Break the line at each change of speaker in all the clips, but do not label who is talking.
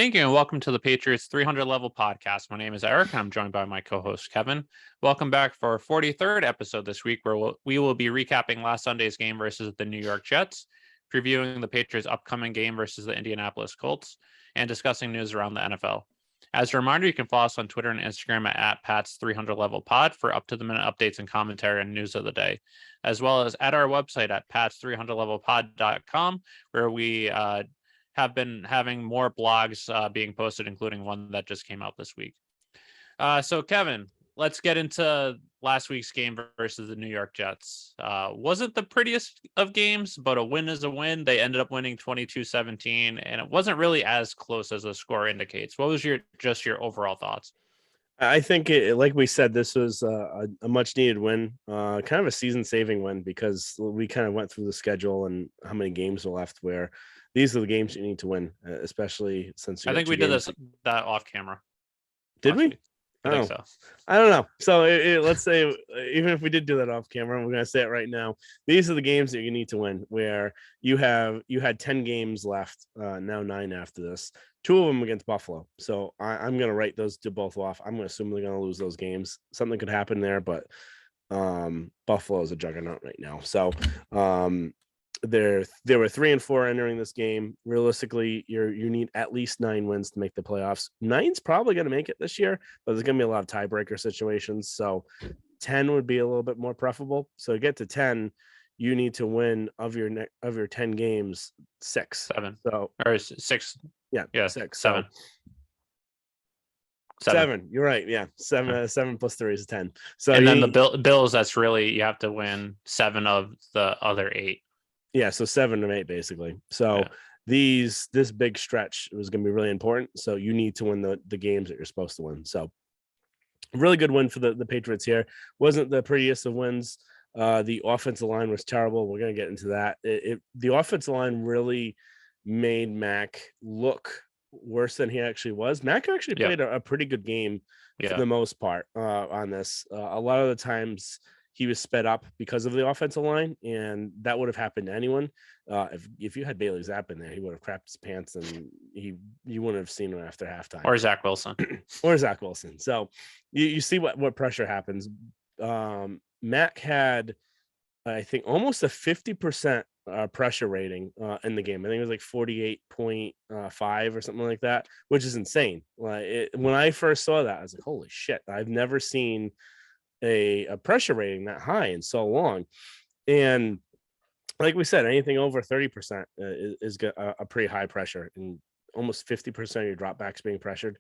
Thank you, and welcome to the Patriots 300 level podcast. My name is Eric, and I'm joined by my co-host Kevin. Welcome back for our 43rd episode this week, where we will be recapping last Sunday's game versus the New York Jets, previewing the Patriots' upcoming game versus the Indianapolis Colts, and discussing news around the NFL. As a reminder, you can follow us on Twitter and Instagram at Pat's 300 level pod for up-to-the-minute updates and commentary and news of the day, as well as at our website at pats300levelpod.com, where we have been having more blogs being posted, including one that just came out this week. So, Kevin, let's get into last week's game versus the New York Jets. Wasn't the prettiest of games, but a win is a win. They ended up winning 22-17, and it wasn't really as close as the score indicates. What was your overall thoughts?
I think, like we said, this was a much needed win, kind of a season-saving win, because we kind of went through the schedule and how many games are left, where these are the games you need to win, especially since
I think we did that off camera.
Did we?
I think so.
I don't know. So let's say, even if we did do that off camera, we're going to say it right now. These are the games that you need to win, where you had 10 games left, now 9 after this. 2 of them against Buffalo. So I'm going to write those two both off. I'm going to assume they're going to lose those games. Something could happen there, but Buffalo is a juggernaut right now. So there were 3 and 4 entering this game. Realistically, you need at least 9 wins to make the playoffs. 9's probably going to make it this year, but there's going to be a lot of tiebreaker situations. So 10 would be a little bit more preferable. So to get to 10, you need to win of your 10 games 6.
7.
So
or 6.
Yeah, 6.
7.
7. You're right. Yeah, 7 plus 3 is 10. So
and then the Bills, that's really, you have to win 7 of the other 8.
Yeah, so 7 of 8 basically. So this big stretch was going to be really important. So you need to win the games that you're supposed to win. So really good win for the Patriots here. Wasn't the prettiest of wins. The offensive line was terrible. We're going to get into that. The offensive line really made Mac look worse than he actually was. Mac actually played a pretty good game for the most part on this. A lot of the times he was sped up because of the offensive line, and that would have happened to anyone. If you had Bailey Zapp in there, he would have crapped his pants, and you wouldn't have seen him after halftime.
Or Zach Wilson.
So you see what pressure happens. Mac had, I think, almost a 50% pressure rating in the game. I think it was like 48.5 or something like that, which is insane. When I first saw that, I was like, holy shit, I've never seen a pressure rating that high in so long. And like we said, anything over 30% is a pretty high pressure, and almost 50% of your dropbacks being pressured.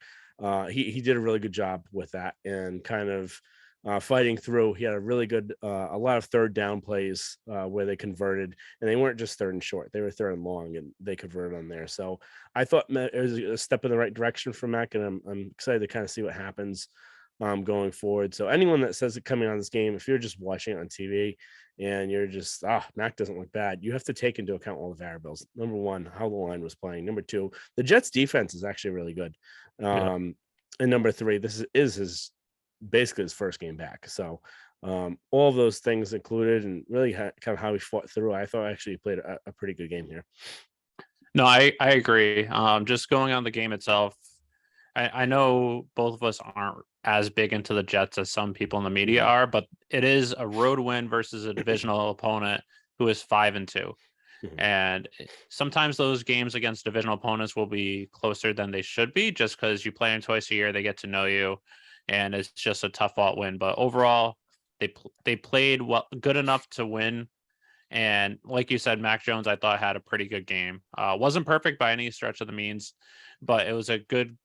He did a really good job with that, and kind of fighting through. He had a really good, a lot of third down plays where they converted, and they weren't just third and short; they were third and long, and they converted on there. So I thought it was a step in the right direction for Mac, and I'm excited to kind of see what happens going forward. So anyone that says it coming on this game, if you're just watching it on TV and you're just, Mac doesn't look bad, you have to take into account all the variables. Number 1, how the line was playing. Number 2, the Jets defense is actually really good. And number 3, this is basically his first game back. So all of those things included, and really kind of how he fought through, I thought actually he played a pretty good game here.
No, I agree. Just going on the game itself, I know both of us aren't as big into the Jets as some people in the media are, but it is a road win versus a divisional opponent who is 5-2. And sometimes those games against divisional opponents will be closer than they should be, just because you play them twice a year, they get to know you, and it's just a tough fought win. But overall, they played good enough to win. And like you said, Mac Jones, I thought, had a pretty good game. Wasn't perfect by any stretch of the means, but it was a good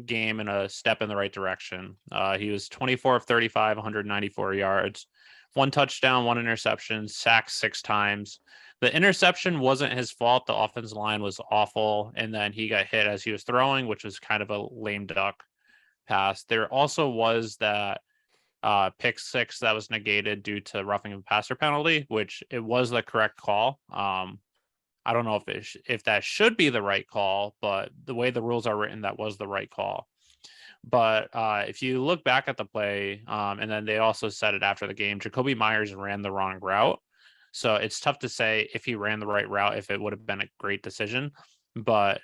game and a step in the right direction. He was 24 of 35, 194 yards, 1 touchdown, 1 interception, sacked 6 times. The interception wasn't his fault. The offensive line was awful, and then he got hit as he was throwing, which was kind of a lame duck pass. There also was that pick 6 that was negated due to roughing the passer penalty, which it was the correct call. I don't know if that should be the right call, but the way the rules are written, that was the right call. But if you look back at the play, and then they also said it after the game, Jacoby Myers ran the wrong route. So it's tough to say if he ran the right route, if it would have been a great decision. but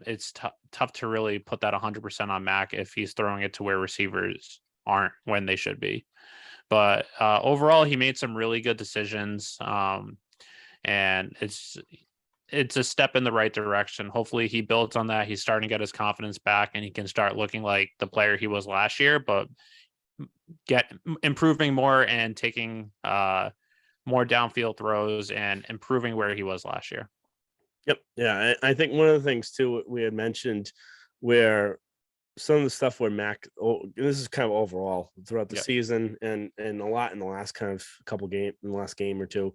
it's tough to really put that 100% on Mac if he's throwing it to where receivers aren't when they should be. But overall, he made some really good decisions, and it's a step in the right direction. Hopefully, he builds on that. He's starting to get his confidence back, and he can start looking like the player he was last year, but get improving more and taking more downfield throws and improving where he was last year.
Yep. Yeah. I think one of the things too we had mentioned where some of the stuff where Mac, this is kind of overall throughout the season and a lot in the last kind of in the last game or two,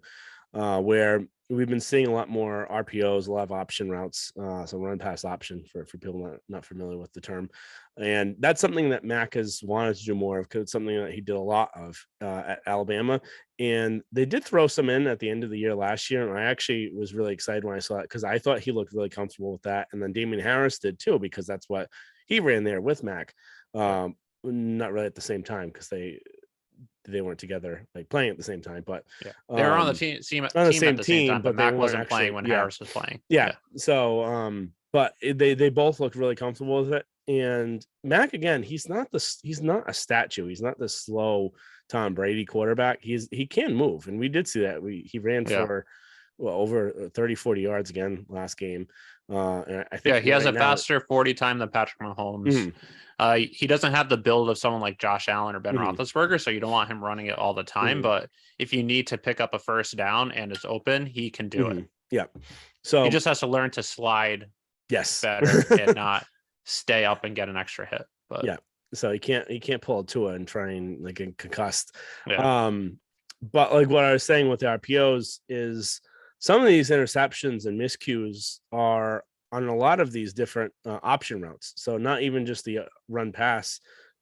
where we've been seeing a lot more RPOs, a lot of option routes, so run pass option for people not familiar with the term. And that's something that Mac has wanted to do more of because it's something that he did a lot of at Alabama. And they did throw some in at the end of the year last year. And I actually was really excited when I saw it because I thought he looked really comfortable with that. And then Damian Harris did too, because that's what he ran there with Mac. Not really at the same time because they weren't together like playing at the same time, but
they were on the team
on the
at
same
the same
team,
time, but
they
Mac
weren't
wasn't
actually
playing when Harris was playing.
So but they both looked really comfortable with it. And Mac, again, he's not a statue. He's not the slow Tom Brady quarterback. He can move, and we did see that. He ran for over 30-40 yards again last game. And I think
he has a faster 40 time than Patrick Mahomes. He doesn't have the build of someone like Josh Allen or Ben Roethlisberger, so you don't want him running it all the time. But if you need to pick up a first down and it's open, he can do it.
Yeah. So
he just has to learn to slide better and not stay up and get an extra hit. But
so he can't pull a Tua and try and like get concussed. But like what I was saying with the RPOs is some of these interceptions and miscues are on a lot of these different option routes. So not even just the run pass,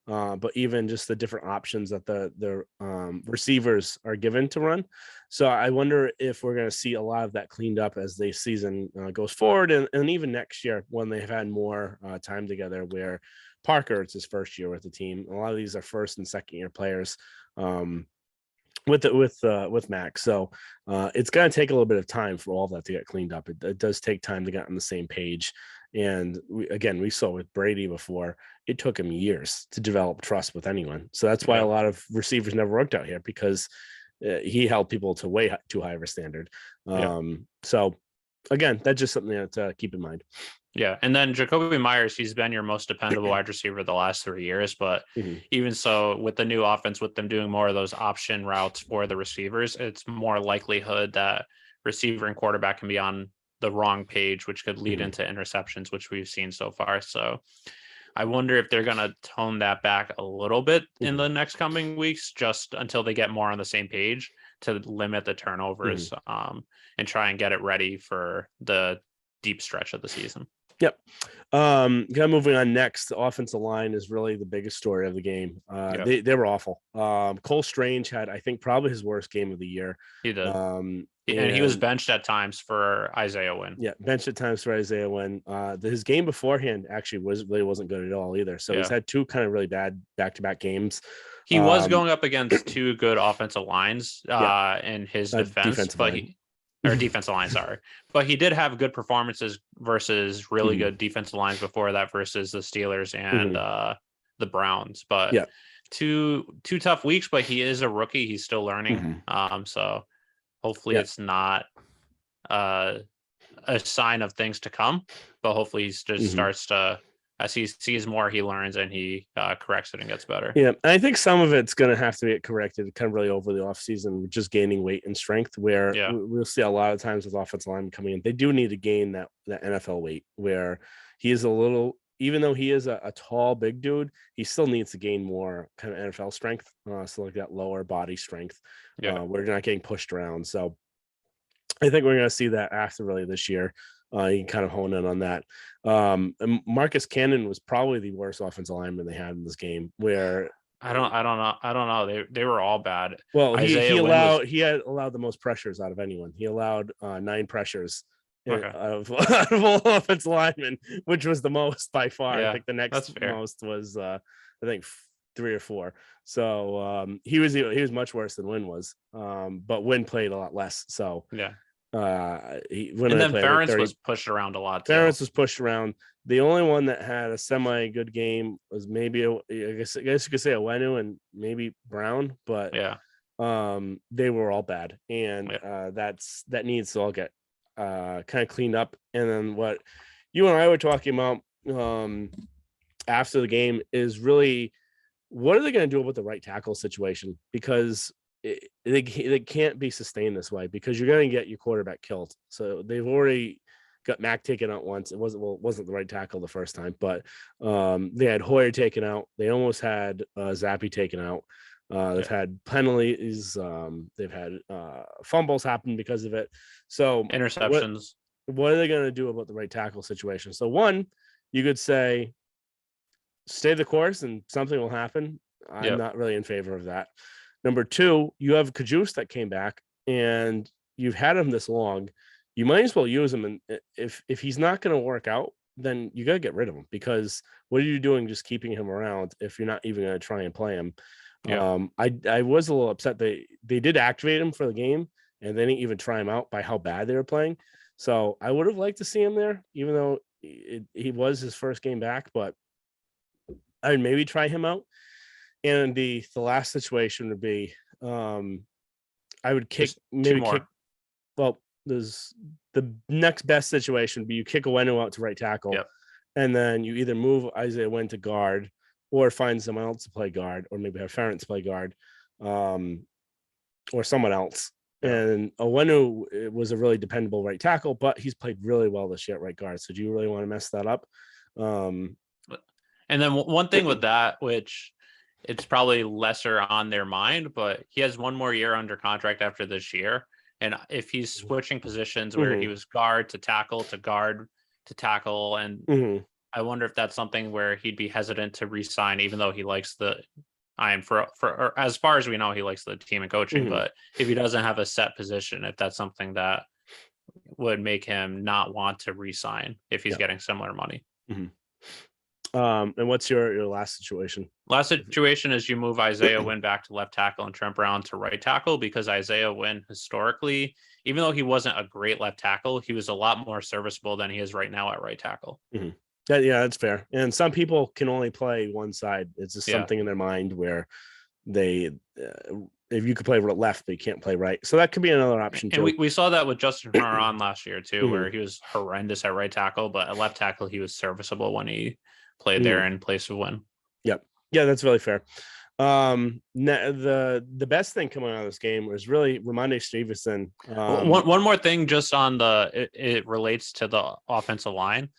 but even just the different options that the receivers are given to run. So I wonder if we're going to see a lot of that cleaned up as the season goes forward, and even next year when they've had more time together. Where Parker, it's his first year with the team. A lot of these are first and second year players. With Max, so it's going to take a little bit of time for all of that to get cleaned up. It does take time to get on the same page, and we saw with Brady before, it took him years to develop trust with anyone. So that's why a lot of receivers never worked out here, because he held people to way too high of a standard. So again, that's just something to keep in mind.
Yeah, and then Jacoby Myers, he's been your most dependable wide receiver the last 3 years. But even so, with the new offense, with them doing more of those option routes for the receivers, it's more likelihood that receiver and quarterback can be on the wrong page, which could lead into interceptions, which we've seen so far. So I wonder if they're going to tone that back a little bit in the next coming weeks, just until they get more on the same page to limit the turnovers and try and get it ready for the deep stretch of the season.
Yep. Kind of moving on next, the offensive line is really the biggest story of the game. They were awful. Cole Strange had, I think, probably his worst game of the year.
He did. And he was benched at times for Isaiah Wynn.
Yeah, benched at times for Isaiah Wynn. His game beforehand actually wasn't good at all either. So he's had two kind of really bad back-to-back games.
He was going up against two good offensive lines in his defense, defensive line, sorry. But he did have good performances versus really good defensive lines before that versus the Steelers and the Browns. But two tough weeks, but he is a rookie. He's still learning. So hopefully it's not a sign of things to come, but hopefully he just starts to, as he sees more, he learns and he corrects it and gets better.
Yeah, I think some of it's going to have to get corrected kind of really over the offseason, just gaining weight and strength, where we'll see a lot of times with offensive linemen coming in, they do need to gain that NFL weight, where he is a little, even though he is a tall, big dude, he still needs to gain more kind of NFL strength, so like that lower body strength, where you're not getting pushed around. So I think we're going to see that after really this year. You can kind of hone in on that. And Marcus Cannon was probably the worst offensive lineman they had in this game. Where
I don't know. They were all bad.
Well, he had allowed the most pressures out of anyone. He allowed 9 pressures out of all offensive linemen, which was the most by far. I think the next most was I think 3 or 4. So he was much worse than Wynn was. But Wynn played a lot less. So When
And
they
then
played like
Ferentz
30.
was pushed around a lot too.
Ferris was pushed around. The only one that had a semi good game was maybe I guess you could say Owenu and maybe Brown, but
Yeah.
they were all bad, and
Yeah.
that needs to all get kind of cleaned up. And then what you and I were talking about after the game is really what are they going to do about the right tackle situation, because they can't be sustained this way, because you're going to get your quarterback killed. So they've already got Mac taken out once. It wasn't the right tackle the first time, but they had Hoyer taken out. They almost had Zappi taken out. They've had penalties. They've had fumbles happen because of it. So
Interceptions.
what are they going to do about the right tackle situation? So one, you could say stay the course and something will happen. I'm
Yep.
not really in favor of that. Number two, you have Kajus that came back, and you've had him this long. You might as well use him. And if he's not going to work out, then you got to get rid of him, because what are you doing just keeping him around if you're not even going to try and play him?
Yeah.
I was a little upset they did activate him for the game, and they didn't even try him out by how bad they were playing. So I would have liked to see him there, even though he was his first game back, but I would maybe try him out. And the last situation would be I would
Just two
kick.
more.
Well, there's the next best situation would be you kick Owenu out to right tackle,
Yep.
and then you either move Isaiah Wynn to guard or find someone else to play guard, or maybe have Ferentz play guard, or someone else.
Yeah.
And Owenu was a really dependable right tackle, but he's played really well this year at right guard. So do you really want to mess that up?
And then one thing with that, which it's probably lesser on their mind, but he has one more year under contract after this year. And if he's switching positions where he was guard to tackle to guard to tackle, and I wonder if that's something where he'd be hesitant to re-sign, even though he likes for as far as we know, he likes the team and coaching. But if he doesn't have a set position, if that's something that would make him not want to re-sign if he's getting similar money.
And what's your last situation?
Last situation is you move Isaiah Wynn back to left tackle and Trent Brown to right tackle, because Isaiah Wynn historically, even though he wasn't a great left tackle, he was a lot more serviceable than he is right now at right tackle.
That's fair. And some people can only play one side. It's just something in their mind where they, if you could play left, but you can't play right. So that could be another option too.
And we saw that with Justin Herron last year too, where he was horrendous at right tackle, but at left tackle, he was serviceable when he played there in place of Wynn.
Yep. Yeah, that's really fair. The best thing coming out of this game was really Ramondre Stevenson.
One more thing, just on it relates to the offensive line,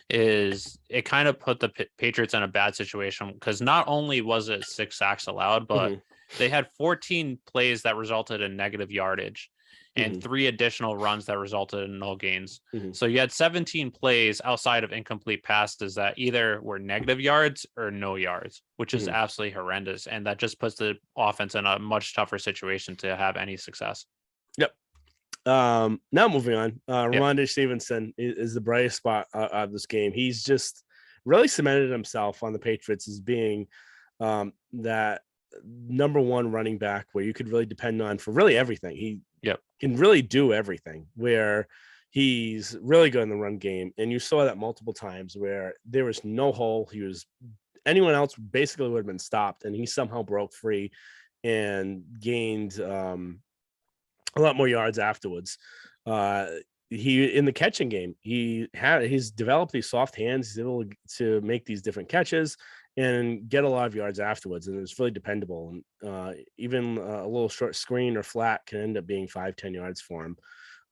is it kind of put the Patriots in a bad situation, because not only was it 6 sacks allowed, but they had 14 plays that resulted in negative yardage and 3 additional runs that resulted in no gains. So you had 17 plays outside of incomplete passes that either were negative yards or no yards, which is absolutely horrendous. And that just puts the offense in a much tougher situation to have any success.
Yep. Now moving on, Ramondre Stevenson is the brightest spot of this game. He's just really cemented himself on the Patriots as being that number one running back where you could really depend on for really everything. He can really do everything, where he's really good in the run game. And you saw that multiple times where there was no hole. Anyone else basically would have been stopped, and he somehow broke free and gained a lot more yards afterwards. He in the catching game, he's developed these soft hands. He's able to make these different catches and get a lot of yards afterwards, and it's really dependable. And even a little short screen or flat can end up being 5-10 yards for him.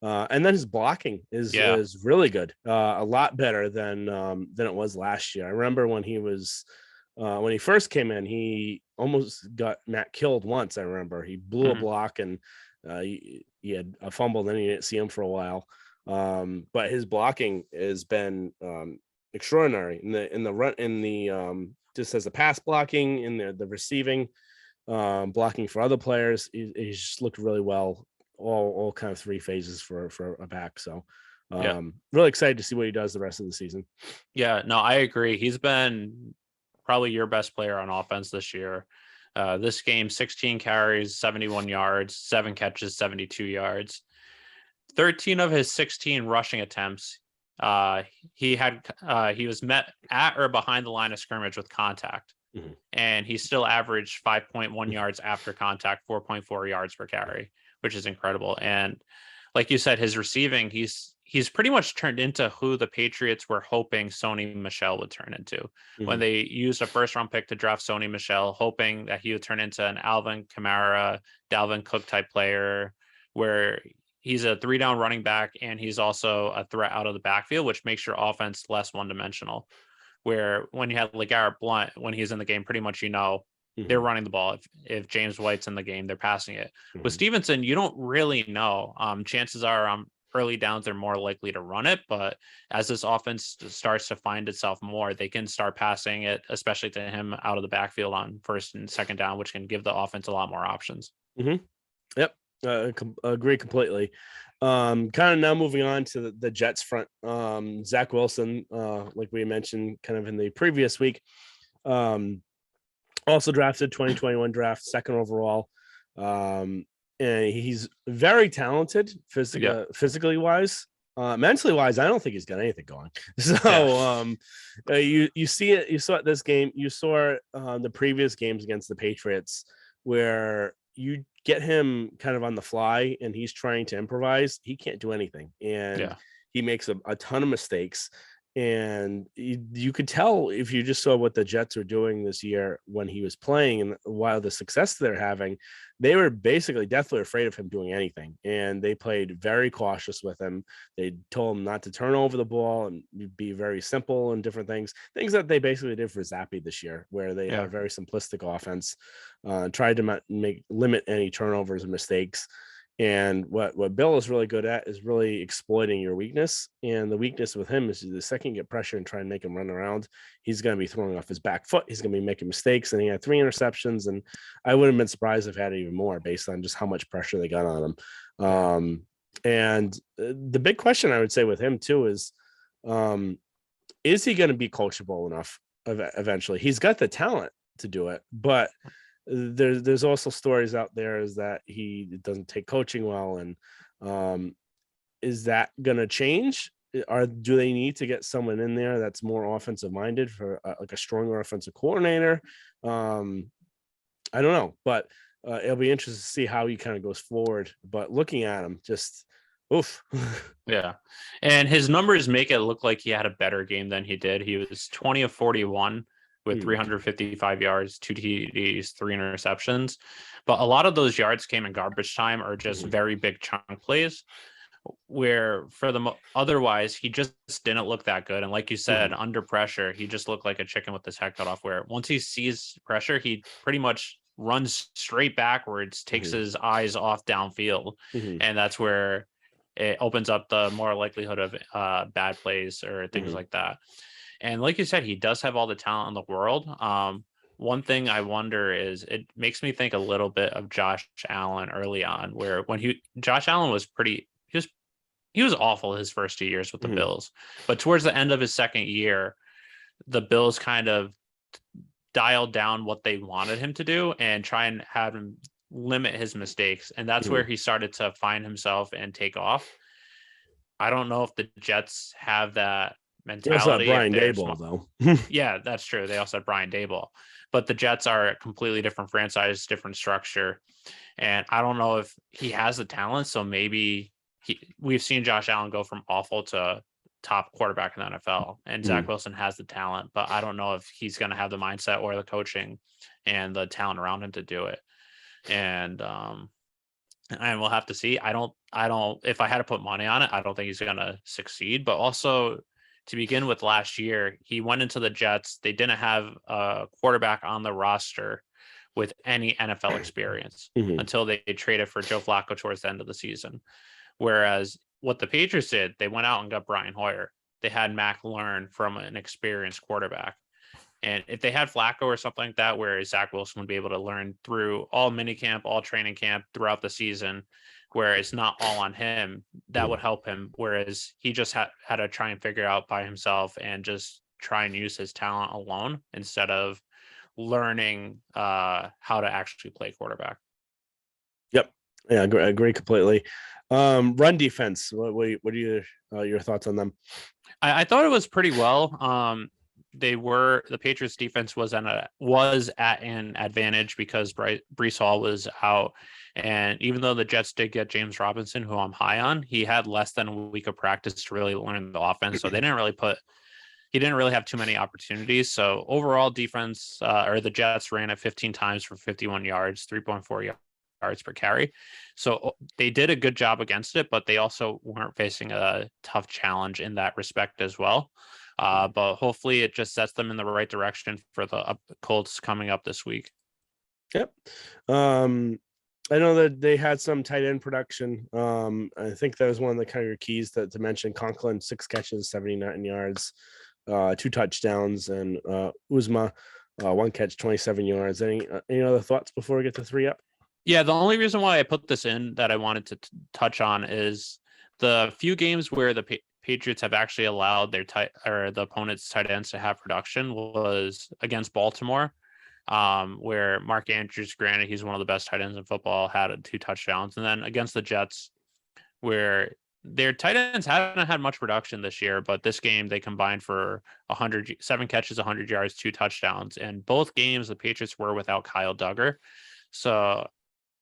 And then his blocking is really good, a lot better than it was last year. I remember when he first came in, he almost got Matt killed once. I remember he blew a block, and he had a fumble, then he didn't see him for a while. But his blocking has been extraordinary in the run, just as a pass blocking, in the receiving, blocking for other players. He's just looked really well, all kind of 3 phases for a back. So really excited to see what he does the rest of the season.
Yeah, no, I agree. He's been probably your best player on offense this year. This game, 16 carries, 71 yards, 7 catches, 72 yards. 13 of his 16 rushing attempts, uh, he was met at or behind the line of scrimmage with contact, and he still averaged 5.1 yards after contact, 4.4 yards per carry, which is incredible. And like you said, his receiving, he's pretty much turned into who the Patriots were hoping Sony Michel would turn into when they used a first round pick to draft Sony Michel, hoping that he would turn into an Alvin Kamara, Dalvin Cook type player, where he's a 3-down running back and he's also a threat out of the backfield, which makes your offense less one dimensional. Where when you have LeGarrette Blount, when he's in the game, pretty much they're running the ball. If James White's in the game, they're passing it. With Stevenson, you don't really know. Chances are early downs they're more likely to run it, but as this offense starts to find itself more, they can start passing it, especially to him out of the backfield on first and second down, which can give the offense a lot more options.
Yep. Agree completely. Kind of now moving on to the Jets front. Zach Wilson, like we mentioned kind of in the previous week, also drafted 2021 draft, second overall. And he's very talented physically wise. Mentally wise, I don't think he's got anything going. So you see it, you saw it this game, you saw the previous games against the Patriots where you get him kind of on the fly and he's trying to improvise. He can't do anything. And he makes a ton of mistakes. And you could tell if you just saw what the Jets are doing this year when he was playing and while the success they're having, they were basically deathly afraid of him doing anything. And they played very cautious with him. They told him not to turn over the ball and be very simple and different things that they basically did for Zappy this year, where they had a very simplistic offense, tried to limit any turnovers and mistakes. And what Bill is really good at is really exploiting your weakness. And the weakness with him is the second you get pressure and try and make him run around, he's going to be throwing off his back foot. He's going to be making mistakes. And he had 3 interceptions. And I wouldn't have been surprised if he had even more based on just how much pressure they got on him. And the big question I would say with him too is he going to be coachable enough eventually? He's got the talent to do it, but there's also stories out there is that he doesn't take coaching well, and is that going to change? Do they need to get someone in there that's more offensive minded for like a stronger offensive coordinator? I don't know, but it'll be interesting to see how he kind of goes forward. But looking at him, just oof.
Yeah, and his numbers make it look like he had a better game than he did. He was 20 of 41 with 355 yards, 2 TDs, 3 interceptions. But a lot of those yards came in garbage time or just very big chunk plays where for otherwise he just didn't look that good. And like you said, under pressure, he just looked like a chicken with his head cut off, where once he sees pressure, he pretty much runs straight backwards, takes his eyes off downfield. And that's where it opens up the more likelihood of bad plays or things like that. And like you said, he does have all the talent in the world. One thing I wonder is it makes me think a little bit of Josh Allen early on, where when Josh Allen was he was awful his first 2 years with the Bills, but towards the end of his second year, the Bills kind of dialed down what they wanted him to do and try and have him limit his mistakes. And that's where he started to find himself and take off. I don't know if the Jets have that mentality.
Brian Daboll, though.
Yeah, that's true. They also had Brian Daboll, but the Jets are a completely different franchise, different structure. And I don't know if he has the talent. So maybe we've seen Josh Allen go from awful to top quarterback in the NFL, and Zach Wilson has the talent, but I don't know if he's going to have the mindset or the coaching and the talent around him to do it. And we'll have to see. I don't, if I had to put money on it, I don't think he's going to succeed. But also, to begin with, last year, he went into the Jets. They didn't have a quarterback on the roster with any NFL experience until they traded for Joe Flacco towards the end of the season. Whereas what the Patriots did, they went out and got Brian Hoyer. They had Mac learn from an experienced quarterback. And if they had Flacco or something like that, where Zach Wilson would be able to learn through all minicamp, all training camp throughout the season, where it's not all on him, that would help him. Whereas he just had to try and figure it out by himself and just try and use his talent alone instead of learning how to actually play quarterback.
Yep. Yeah, I agree completely. Run defense. What are your thoughts on them?
I thought it was pretty well. The Patriots defense was at an advantage because Brees Hall was out, and even though the Jets did get James Robinson, who I'm high on, he had less than a week of practice to really learn the offense, so he didn't really have too many opportunities. So overall defense, or the Jets ran it 15 times for 51 yards, 3.4 yards per carry. So they did a good job against it, but they also weren't facing a tough challenge in that respect as well. But hopefully it just sets them in the right direction for the Colts coming up this week.
Yep. Um, I know that they had some tight end production. I think that was one of the kind of your keys to mention. Conklin, 6 catches, 79 yards, 2 touchdowns, and Uzma, 1 catch, 27 yards. Any other thoughts before we get to 3 up?
Yeah, the only reason why I put this in that I wanted to touch on is the few games where the Patriots have actually allowed the opponent's tight ends to have production was against Baltimore, where Mark Andrews, granted he's one of the best tight ends in football, had 2 touchdowns, and then against the Jets, where their tight ends haven't had much production this year, but this game they combined for 7 catches, 100 yards, 2 touchdowns, and both games the Patriots were without Kyle Duggar. So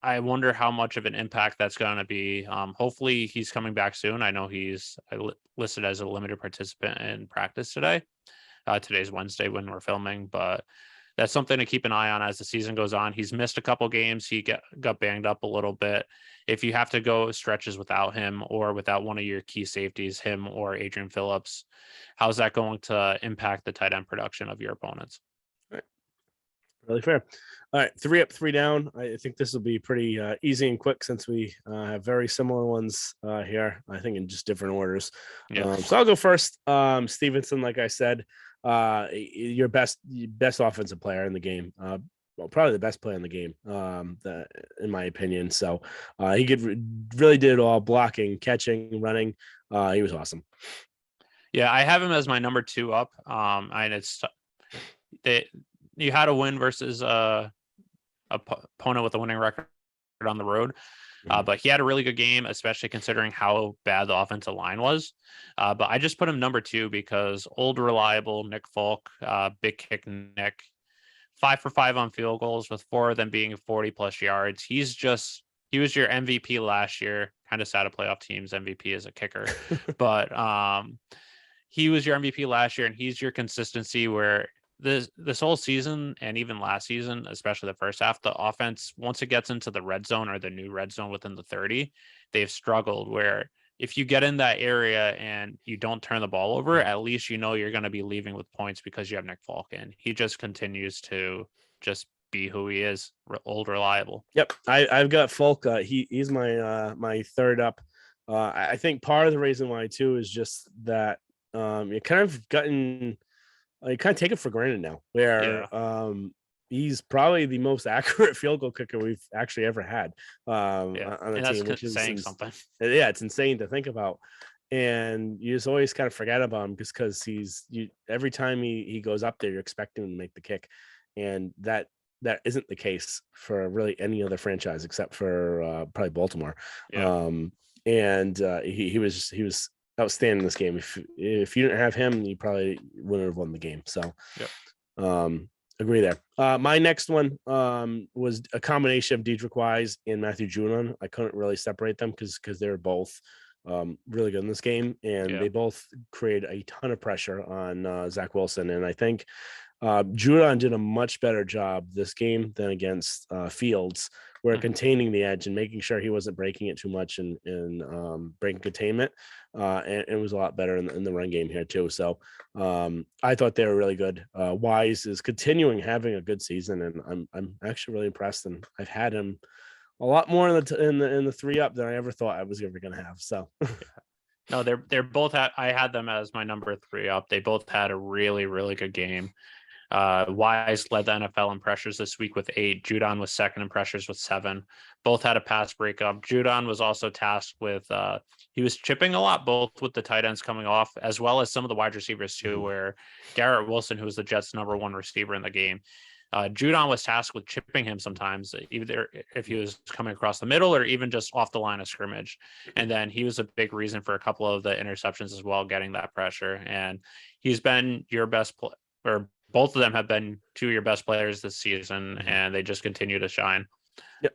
I wonder how much of an impact that's going to be. Hopefully, he's coming back soon. I know he's listed as a limited participant in practice today. Today's Wednesday when we're filming, but that's something to keep an eye on as the season goes on. He's missed a couple games. He got banged up a little bit. If you have to go stretches without him or without one of your key safeties, him or Adrian Phillips, how's that going to impact the tight end production of your opponents?
Really fair. All right, 3 up, 3 down. I think this will be pretty easy and quick since we have very similar ones here. I think in just different orders.
Yeah.
So I'll go first. Stevenson, like I said, your best offensive player in the game. Well, probably the best player in the game, in my opinion. So he really did it all: blocking, catching, running. He was awesome.
Yeah, I have him as my number 2 up. And you had a win versus opponent with a winning record on the road. But he had a really good game, especially considering how bad the offensive line was. But I just put him number 2 because old reliable Nick Folk, big kick Nick, 5 for 5 on field goals with 4 of them being 40 plus yards. He was your MVP last year. Kind of sad a playoff team's MVP as a kicker, but he was your MVP last year, and he's your consistency where this whole season and even last season, especially the first half, the offense, once it gets into the red zone or the new red zone within the 30, they've struggled where if you get in that area and you don't turn the ball over, at least you know you're going to be leaving with points because you have Nick Folk, and he just continues to just be who he is, old reliable.
Yep, I've got Folk. He's my my 3rd up. I think part of the reason why too is just that you kind of take it for granted now, where he's probably the most accurate field goal kicker we've actually ever had on the team, which is
saying something.
Yeah, it's insane to think about. And you just always kind of forget about him because every time he goes up there, you're expecting him to make the kick, and that isn't the case for really any other franchise except for probably Baltimore.
Yeah.
And he was outstanding this game. If you didn't have him, you probably wouldn't have won the game. So, agree there. My next one was a combination of Dedrick Wise and Matthew Judon. I couldn't really separate them because they were both really good in this game, and they both create a ton of pressure on Zach Wilson. And I think Judon did a much better job this game than against Fields, where containing the edge and making sure he wasn't breaking it too much and breaking containment. And it was a lot better in the run game here too. So I thought they were really good. Wise is continuing having a good season, and I'm actually really impressed. And I've had him a lot more in the 3 up than I ever thought I was ever going to have. So.
No, they're both I had them as my number 3 up. They both had a really, really good game. Wise led the NFL in pressures this week with 8. Judon was second in pressures with 7. Both had a pass breakup. Judon was also tasked with he was chipping a lot, both with the tight ends coming off, as well as some of the wide receivers too, where Garrett Wilson, who was the Jets' number 1 receiver in the game, Judon was tasked with chipping him sometimes, either if he was coming across the middle or even just off the line of scrimmage. And then he was a big reason for a couple of the interceptions as well, getting that pressure. And he's been your best or both of them have been two of your best players this season, and they just continue to shine.
Yep.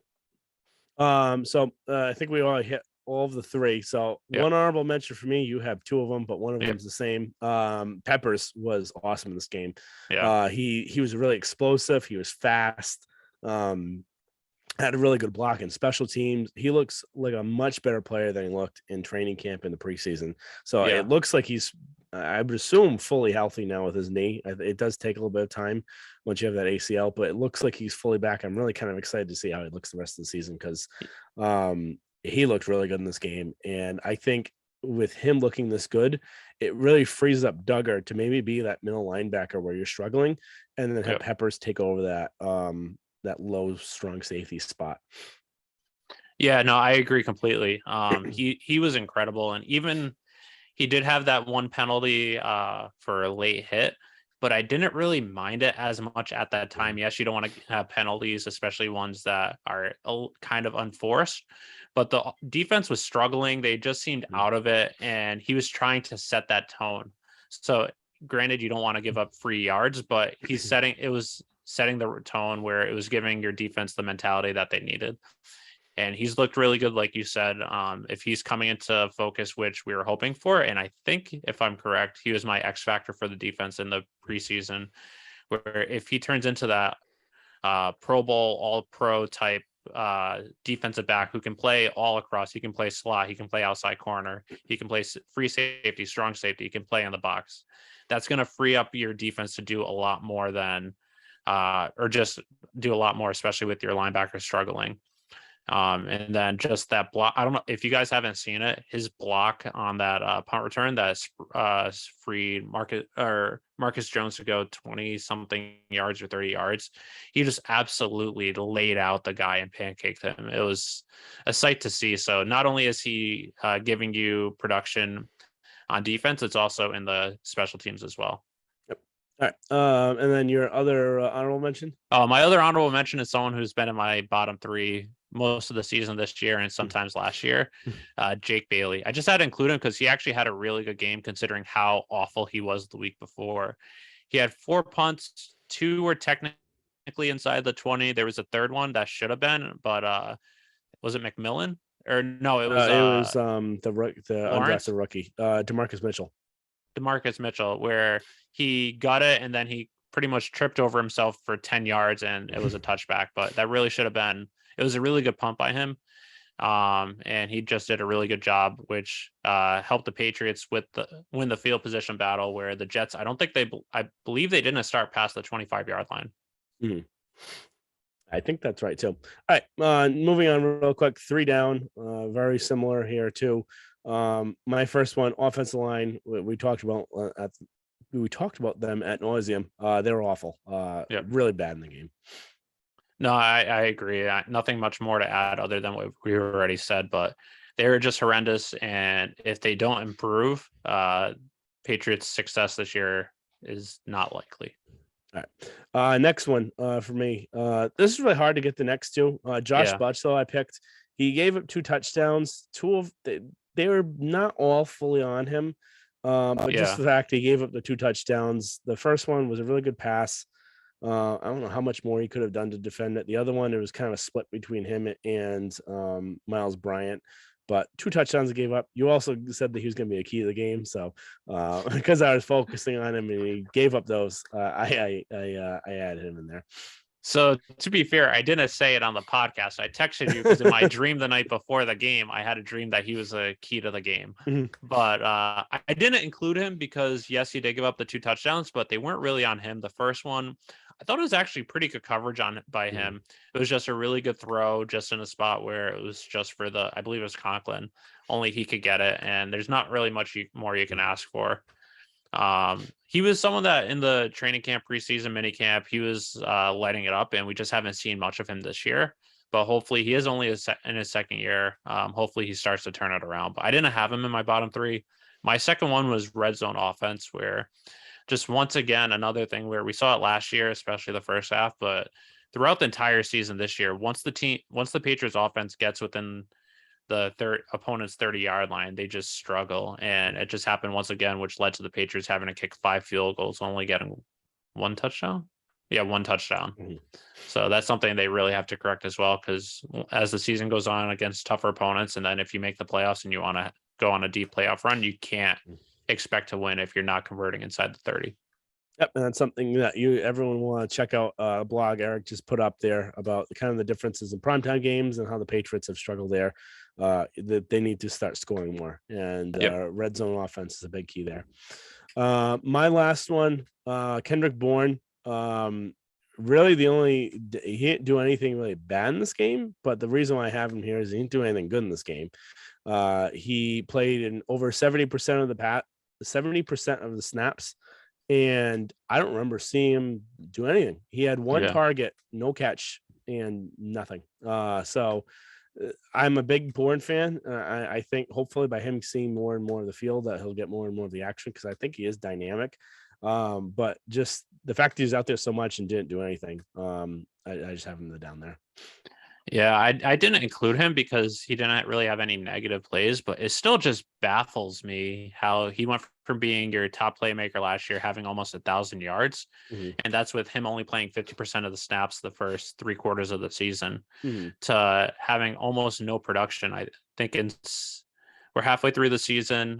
So I think we all hit all of the three. So
Yep.
one honorable mention for me, you have two of them, but one of
Yep.
them's the same. Peppers was awesome in this game.
Yeah.
He was really explosive. He was fast. Had a really good block in special teams. He looks like a much better player than he looked in training camp in the preseason. So
Yeah.
it looks like he's, I would assume, fully healthy now with his knee. It does take a little bit of time once you have that ACL, but it looks like he's fully back. I'm really kind of excited to see how he looks the rest of the season because he looked really good in this game. And I think with him looking this good, it really frees up Duggar to maybe be that middle linebacker where you're struggling, and then have Peppers take over that low strong safety spot.
Yeah, no, I agree completely. He was incredible, and even he did have that one penalty for a late hit, but I didn't really mind it as much at that time. Yes, you don't want to have penalties, especially ones that are kind of unforced, but the defense was struggling. They just seemed out of it, and he was trying to set that tone. So granted, you don't want to give up free yards, but it was setting the tone where it was giving your defense the mentality that they needed. And he's looked really good, like you said. If he's coming into focus, which we were hoping for, and I think, if I'm correct, he was my X factor for the defense in the preseason, where if he turns into that Pro Bowl, all pro type defensive back who can play all across, he can play slot, he can play outside corner, he can play free safety, strong safety, he can play in the box. That's going to free up your defense to do a lot more than, or just do a lot more, especially with your linebackers struggling. And then just that block. I don't know if you guys haven't seen it. His block on that punt return that's freed Marcus Jones to go 20 something yards or 30 yards. He just absolutely laid out the guy and pancaked him. It was a sight to see. So not only is he giving you production on defense, it's also in the special teams as well.
Yep. All right. And then your other honorable mention?
My other honorable mention is someone who's been in my bottom three most of the season this year and sometimes last year, Jake Bailey. I just had to include him because he actually had a really good game considering how awful he was the week before. He had 4 punts, 2 were technically inside the 20. There was a third one that should have been, but was it McMillan? Or no, it was
the undrafted rookie,
DeMarcus Mitchell, where he got it and then he pretty much tripped over himself for 10 yards and it was a touchback, but that really should have been. It was a really good punt by him. And he just did a really good job, which helped the Patriots win the field position battle, where the Jets, I believe they didn't start past the 25-yard line.
Mm-hmm. I think that's right too. All right, moving on real quick. 3 down, very similar here too. My first one, offensive line. We talked about them at nauseum. They were awful. Really bad in the game.
No, I agree. Nothing much more to add other than what we already said, but they were just horrendous. And if they don't improve, Patriots' success this year is not likely.
All right. Next one for me. This is really hard to get the next two. Josh Butch, though, I picked. He gave up 2 touchdowns. They were not all fully on him. But just the fact he gave up the 2 touchdowns. The first one was a really good pass. I don't know how much more he could have done to defend it. The other one, it was kind of a split between him and Miles Bryant. But 2 touchdowns he gave up. You also said that he was going to be a key to the game. So because I was focusing on him and he gave up those, I added him in there.
So to be fair, I didn't say it on the podcast. I texted you because in my dream the night before the game, I had a dream that he was a key to the game. But I didn't include him because, yes, he did give up the 2 touchdowns, but they weren't really on him. The first one, I thought it was actually pretty good coverage by him. It was just a really good throw, just in a spot where it was just for I believe it was Conklin. Only he could get it, and there's not really much more you can ask for. He was someone that in the training camp, preseason minicamp, he was lighting it up, and we just haven't seen much of him this year. But hopefully, he is only in his second year. Hopefully, he starts to turn it around. But I didn't have him in my bottom 3. My second one was red zone offense, where just once again, another thing where we saw it last year, especially the first half, but throughout the entire season this year, once the Patriots offense gets within the opponent's 30-yard line, they just struggle. And it just happened once again, which led to the Patriots having to kick 5 field goals, only getting 1 touchdown. Yeah, 1 touchdown.
Mm-hmm.
So that's something they really have to correct as well, because as the season goes on against tougher opponents, and then if you make the playoffs and you want to go on a deep playoff run, you can't expect to win if you're not converting inside the 30.
Yep, and that's something that everyone will want to check out. A blog Eric just put up there about kind of the differences in primetime games and how the Patriots have struggled there. That they need to start scoring more, and red zone offense is a big key there. My last one, Kendrick Bourne. Really, he didn't do anything really bad in this game, but the reason why I have him here is he didn't do anything good in this game. He played in over 70% of the 70% of the snaps. And I don't remember seeing him do anything. He had 1 target, no catch, and nothing. So I'm a big Bourne fan. I think hopefully by him seeing more and more of the field that he'll get more and more of the action, because I think he is dynamic. But just the fact that he's out there so much and didn't do anything, I just have him down there.
Yeah, I didn't include him because he didn't really have any negative plays, but it still just baffles me how he went from being your top playmaker last year, having almost 1,000 yards, and that's with him only playing 50% of the snaps the first 3 quarters of the season, to having almost no production. I think we're halfway through the season.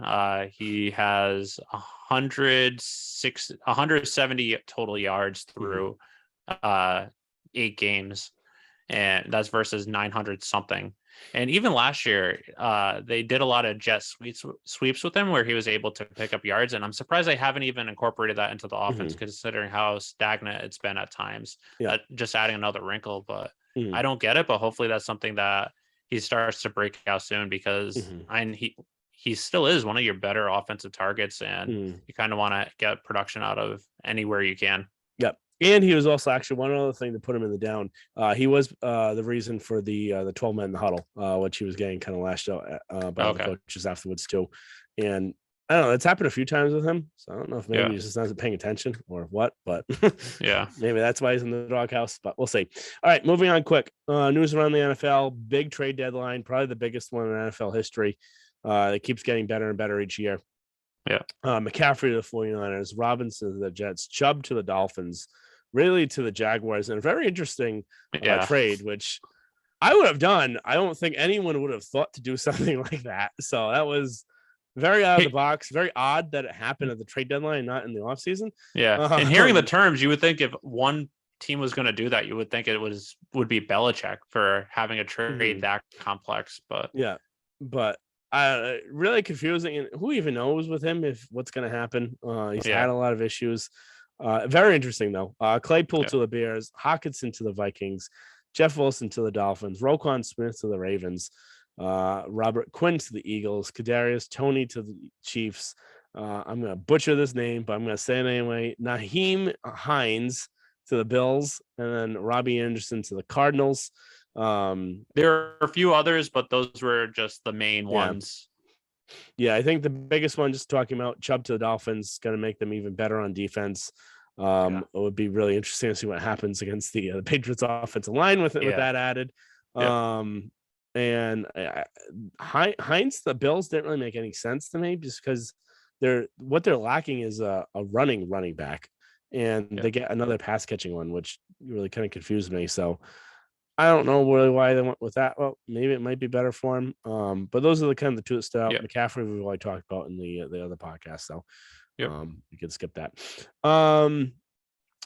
He has 170 total yards through 8 games. And that's versus 900 something. And even last year, they did a lot of jet sweeps with him where he was able to pick up yards. And I'm surprised they haven't even incorporated that into the offense, considering how stagnant it's been at times. Just adding another wrinkle, but I don't get it. But hopefully that's something that he starts to break out soon, because he still is one of your better offensive targets, and you kind of want to get production out of anywhere you can.
Yep. And he was also actually one other thing to put him in the down. He was the reason for the 12 men in the huddle, which he was getting kind of lashed out by the coaches afterwards too. And I don't know, it's happened a few times with him. So I don't know if maybe he just not paying attention or what, but maybe that's why he's in the doghouse, but we'll see. All right, moving on quick. News around the NFL, big trade deadline, probably the biggest one in NFL history. It keeps getting better and better each year. McCaffrey to the 49ers, Robinson to the Jets, Chubb to the Dolphins, really to the Jaguars, and a very interesting trade, which I would have done. I don't think anyone would have thought to do something like that. So that was very out of the box, very odd that it happened at the trade deadline, not in the offseason.
And hearing the terms, you would think if one team was going to do that, you would think it would be Belichick for having a trade that complex. But
really confusing, and who even knows with him if what's going to happen. He's had a lot of issues. Very interesting though. Claypool to the Bears, Hawkinson to the Vikings, Jeff Wilson to the Dolphins, Roquan Smith to the Ravens, Robert Quinn to the Eagles, Kadarius Toney to the Chiefs. I'm going to butcher this name, but I'm going to say it anyway. Naheem Hines to the Bills, and then Robbie Anderson to the Cardinals.
There are a few others, but those were just the main ones.
Yeah, I think the biggest one, just talking about Chubb to the Dolphins, going to make them even better on defense. It would be really interesting to see what happens against the Patriots offensive line with that added. And Hines, the Bills didn't really make any sense to me, just because what they're lacking is a running back, and they get another pass catching one, which really kind of confused me. So I don't know really why they went with that. Well, maybe it might be better for him. But those are the kind of the two that stood out. McCaffrey we've already talked about in the other podcast, so you can skip that.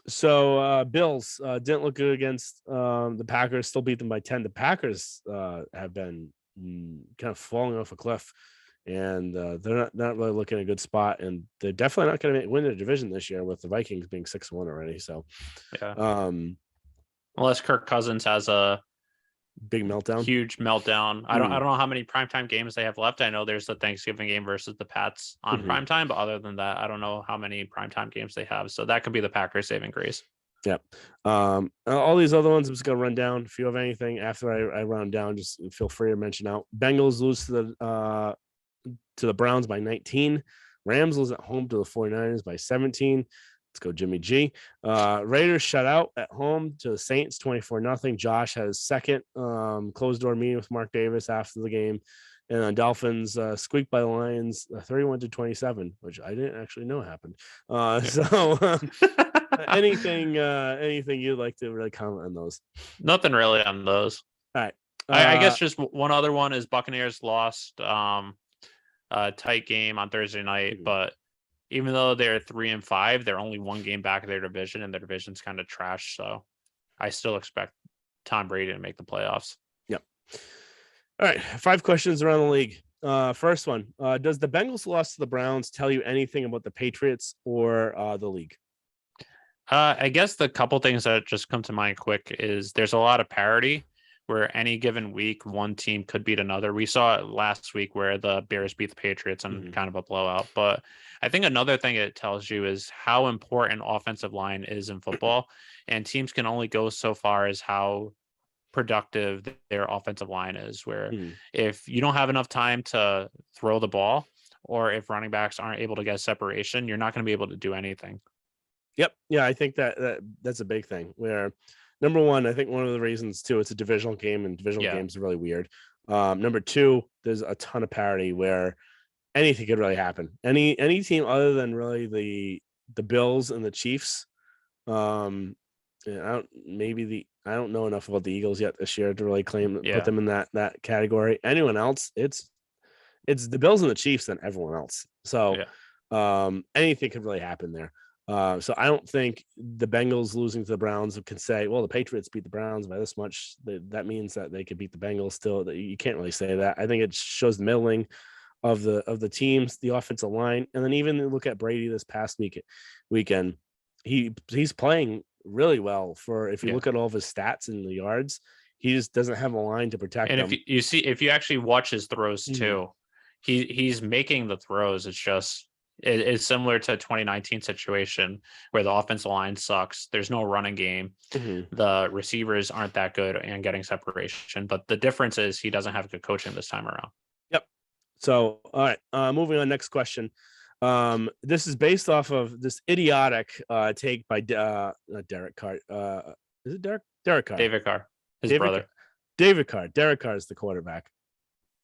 So Bills didn't look good against the Packers. Still beat them by 10. The Packers have been kind of falling off a cliff, and they're not really looking at a good spot. And they're definitely not going to win the division this year, with the Vikings being 6-1 already. So
unless Kirk Cousins has a
big meltdown,
huge meltdown. I don't know how many primetime games they have left. I know there's the Thanksgiving game versus the Pats on primetime, but other than that, I don't know how many primetime games they have. So that could be the Packers saving grace.
Yep. All these other ones I'm just gonna run down. If you have anything after I run down, just feel free to mention out. Bengals lose to the Browns by 19. Rams lose at home to the 49ers by 17. Let's go Jimmy G. Raiders shut out at home to the Saints 24-0. Josh has second closed door meeting with Mark Davis after the game. And Dolphins squeaked by the Lions 31-27, which I didn't actually know happened. Anything you'd like to really comment on those?
Nothing really on those.
All right.
I guess just one other one is Buccaneers lost a tight game on Thursday night, but even though they're 3-5, they're only one game back of their division, and their division's kind of trash. So I still expect Tom Brady to make the playoffs.
Yep. All right. 5 questions around the league. First one. Does the Bengals loss to the Browns tell you anything about the Patriots or the league?
I guess the couple things that just come to mind quick is there's a lot of parity where any given week, one team could beat another. We saw it last week where the Bears beat the Patriots in kind of a blowout. But I think another thing it tells you is how important offensive line is in football. And teams can only go so far as how productive their offensive line is, where if you don't have enough time to throw the ball, or if running backs aren't able to get separation, you're not going to be able to do anything.
Yep. Yeah, I think that's a big thing where number one, I think one of the reasons too, it's a divisional game and divisional games are really weird. Number two, there's a ton of parity where anything could really happen. Any team other than really the Bills and the Chiefs. I don't know enough about the Eagles yet this year to really put them in that category. Anyone else, it's the Bills and the Chiefs and everyone else. So anything could really happen there. So I don't think the Bengals losing to the Browns can say, well, the Patriots beat the Browns by this much. That means that they could beat the Bengals still. You can't really say that. I think it shows the middling of the teams, the offensive line. And then even look at Brady this past weekend. He's playing really well if you look at all of his stats and the yards, he just doesn't have a line to protect
and
them.
If you actually watch his throws too, he's making the throws. It's just it's similar to a 2019 situation where the offensive line sucks. There's no running game. The receivers aren't that good and getting separation, but the difference is he doesn't have good coaching this time around.
Yep. So, all right, moving on. Next question. This is based off of this idiotic take by Derek Carr. Is it Derek Carr?
David Carr, his brother.
David Carr. Derek Carr is the quarterback.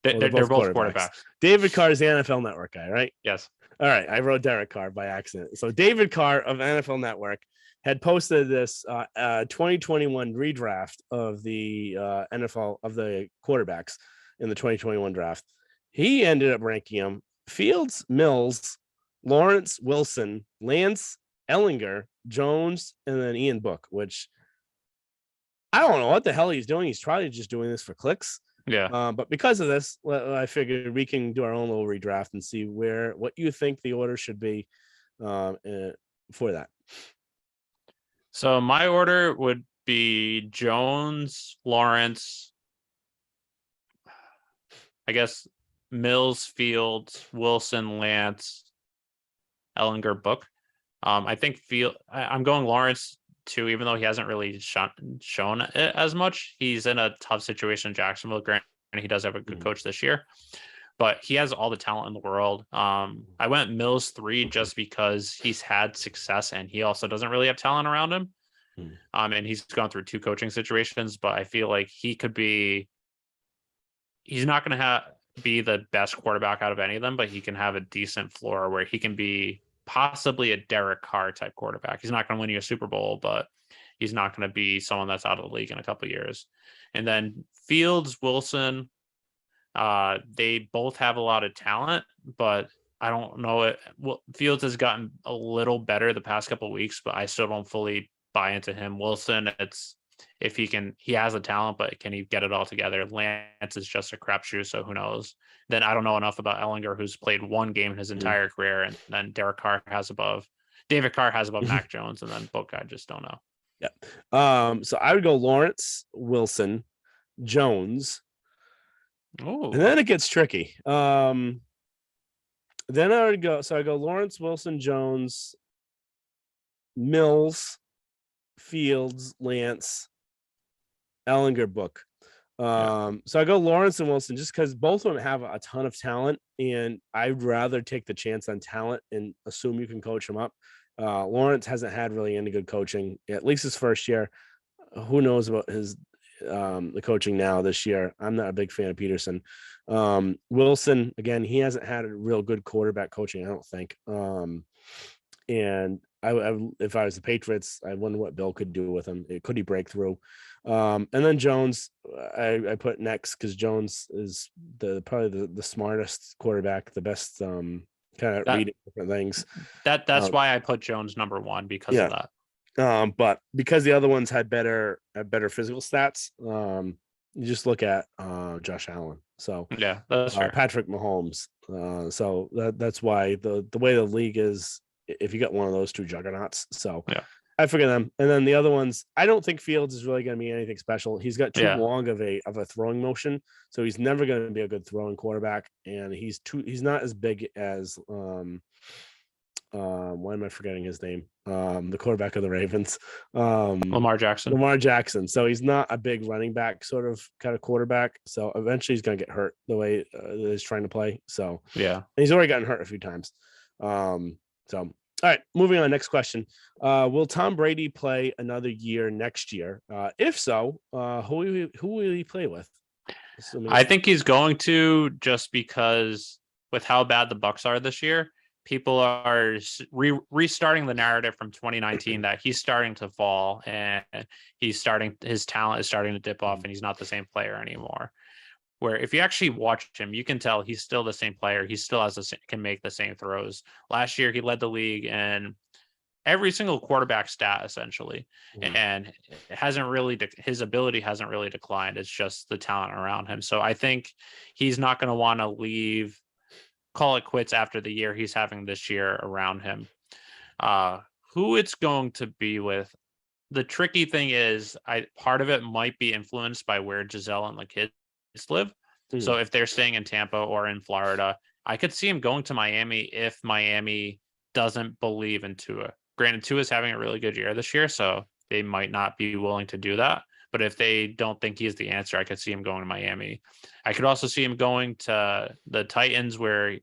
They're both quarterbacks.
David Carr is the NFL Network guy, right?
Yes.
All right, I wrote Derek Carr by accident. So David Carr of NFL Network had posted this 2021 redraft of the NFL of the quarterbacks in the 2021 draft. He ended up ranking them Fields, Mills, Lawrence, Wilson, Lance, Ellinger, Jones, and then Ian Book, which I don't know what the hell he's doing. He's probably just doing this for clicks.
Yeah.
But because of this, I figured we can do our own little redraft and see what you think the order should be for that.
So my order would be Jones, Lawrence, I guess Mills, Fields, Wilson, Lance, Ellinger, Book. I think I'm going Lawrence too, even though he hasn't really shown it as much. He's in a tough situation in Jacksonville, and he does have a good coach this year, but he has all the talent in the world. I went Mills 3 just because he's had success and he also doesn't really have talent around him. And he's gone through 2 coaching situations, but I feel like he's not going to be the best quarterback out of any of them, but he can have a decent floor where he can be possibly a Derek Carr type quarterback. He's not going to win you a Super Bowl, but he's not going to be someone that's out of the league in a couple of years. And then Fields, Wilson, they both have a lot of talent, but I don't know it. Well, Fields has gotten a little better the past couple of weeks, but I still don't fully buy into him. Wilson, he has the talent, but can he get it all together? Lance is just a crapshoot, so who knows? Then I don't know enough about Ellinger, who's played 1 game in his entire career, and then David Carr has above Mac Jones, and then Book, I just don't know.
Yeah. So I would go Lawrence, Wilson, Jones. Oh, and then it gets tricky. Then I would go. So I go Lawrence, Wilson, Jones, Mills, Fields, Lance, Ellinger, Book. So I go Lawrence and Wilson just because both of them have a ton of talent, and I'd rather take the chance on talent and assume you can coach them up. Lawrence hasn't had really any good coaching, at least his first year. Who knows about his the coaching now this year? I'm not a big fan of Peterson. Wilson, again, he hasn't had a real good quarterback coaching, I don't think. And if I was the Patriots, I wonder what Bill could do with him. Could he break through? And then Jones, I put next because Jones is probably the smartest quarterback, the best kind of
That
reading different things.
that's why I put Jones number one because of
Yeah.
that.
But because the other ones had better physical stats, you just look at Josh Allen. So
Yeah, that's fair.
Patrick Mahomes. So that's why the way the league is, if you got one of those two juggernauts. So
Yeah.
I figure them. And then the other ones, I don't think Fields is really going to be anything special. He's got too
Yeah.
long of a throwing motion, so he's never going to be a good throwing quarterback. And he's not as big as why am I forgetting his name? The quarterback of the Ravens,
Lamar Jackson.
Lamar Jackson. So he's not a big running back sort of kind of quarterback. So eventually he's going to get hurt the way he's trying to play. So
Yeah,
and he's already gotten hurt a few times. So all right, moving on. Next question: will Tom Brady play another year next year? If so, who will he play with?
I think he's going to, just because with how bad the Bucks are this year, people are restarting the narrative from 2019 that he's starting to fall and his talent is starting to dip off and he's not the same player anymore. Where if you actually watch him, you can tell he's still the same player. He still can make the same throws. Last year, he led the league in every single quarterback stat essentially, and his ability hasn't really declined. It's just the talent around him. So I think he's not going to want to call it quits after the year he's having this year around him. Who it's going to be with, the tricky thing is, part of it might be influenced by where Giselle and the kids live. So if they're staying in Tampa or in Florida, I could see him going to Miami if Miami doesn't believe in Tua. Granted, Tua is having a really good year this year, so they might not be willing to do that. But if they don't think he's the answer, I could see him going to Miami. I could also see him going to the Titans, where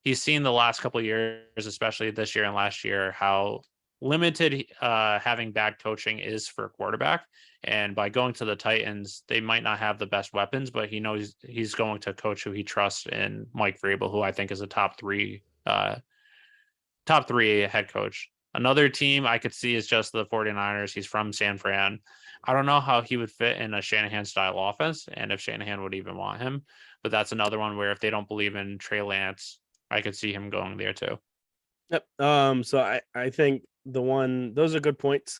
he's seen the last couple of years, especially this year and last year, how limited having bad coaching is for a quarterback. And by going to the Titans, they might not have the best weapons, but he knows he's going to coach who he trusts in Mike Vrabel, who I think is a top three head coach. Another team I could see is just the 49ers. He's from San Fran. I don't know how he would fit in a Shanahan style offense and if Shanahan would even want him, but that's another one where if they don't believe in Trey Lance, I could see him going there too.
Yep. So I think those are good points.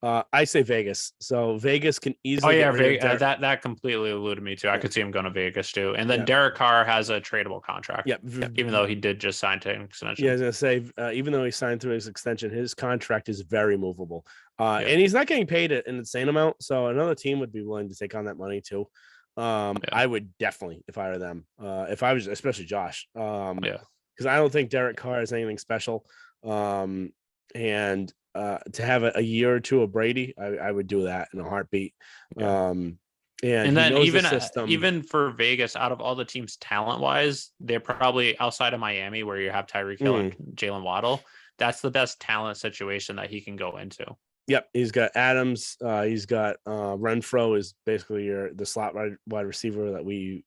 I say Vegas. So Vegas can easily.
That completely eluded me too. I could see him going to Vegas too. And then Derek Carr has a tradable contract.
Yep.
Even though he did just sign to an extension.
Yeah, I was gonna say, even though he signed through his extension, his contract is very movable. And he's not getting paid an insane amount. So another team would be willing to take on that money too. I would definitely, if I were them, if I was, especially Josh. Because I don't think Derek Carr is anything special. And to have a year or two of Brady, I would do that in a heartbeat. And then
even for Vegas, out of all the teams talent wise, they're probably outside of Miami, where you have Tyreek Hill and Jalen Waddle. That's the best talent situation that he can go into.
Yep, he's got Adams. He's got Renfro is basically the slot wide receiver that we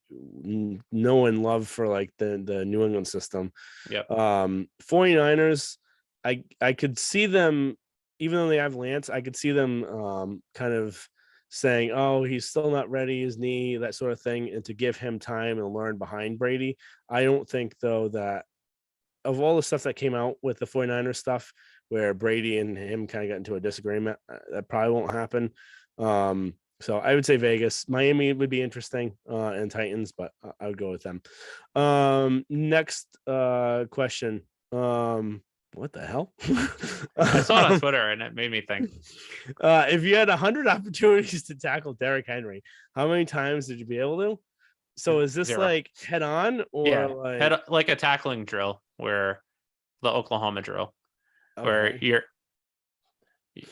know and love for like the New England system.
Yep.
49ers, I could see them, even though they have Lance, I could see them kind of saying, oh, he's still not ready, his knee, that sort of thing, and to give him time and learn behind Brady. I don't think, though, that of all the stuff that came out with the 49ers stuff, where Brady and him kind of got into a disagreement, that probably won't happen. So I would say Vegas. Miami would be interesting, and Titans, but I would go with them. Next question. What the hell?
I saw it on Twitter and it made me think.
If you had 100 opportunities to tackle Derrick Henry, how many times did you be able to? So is this
0.
like head on or
like a tackling drill, where the Oklahoma drill, where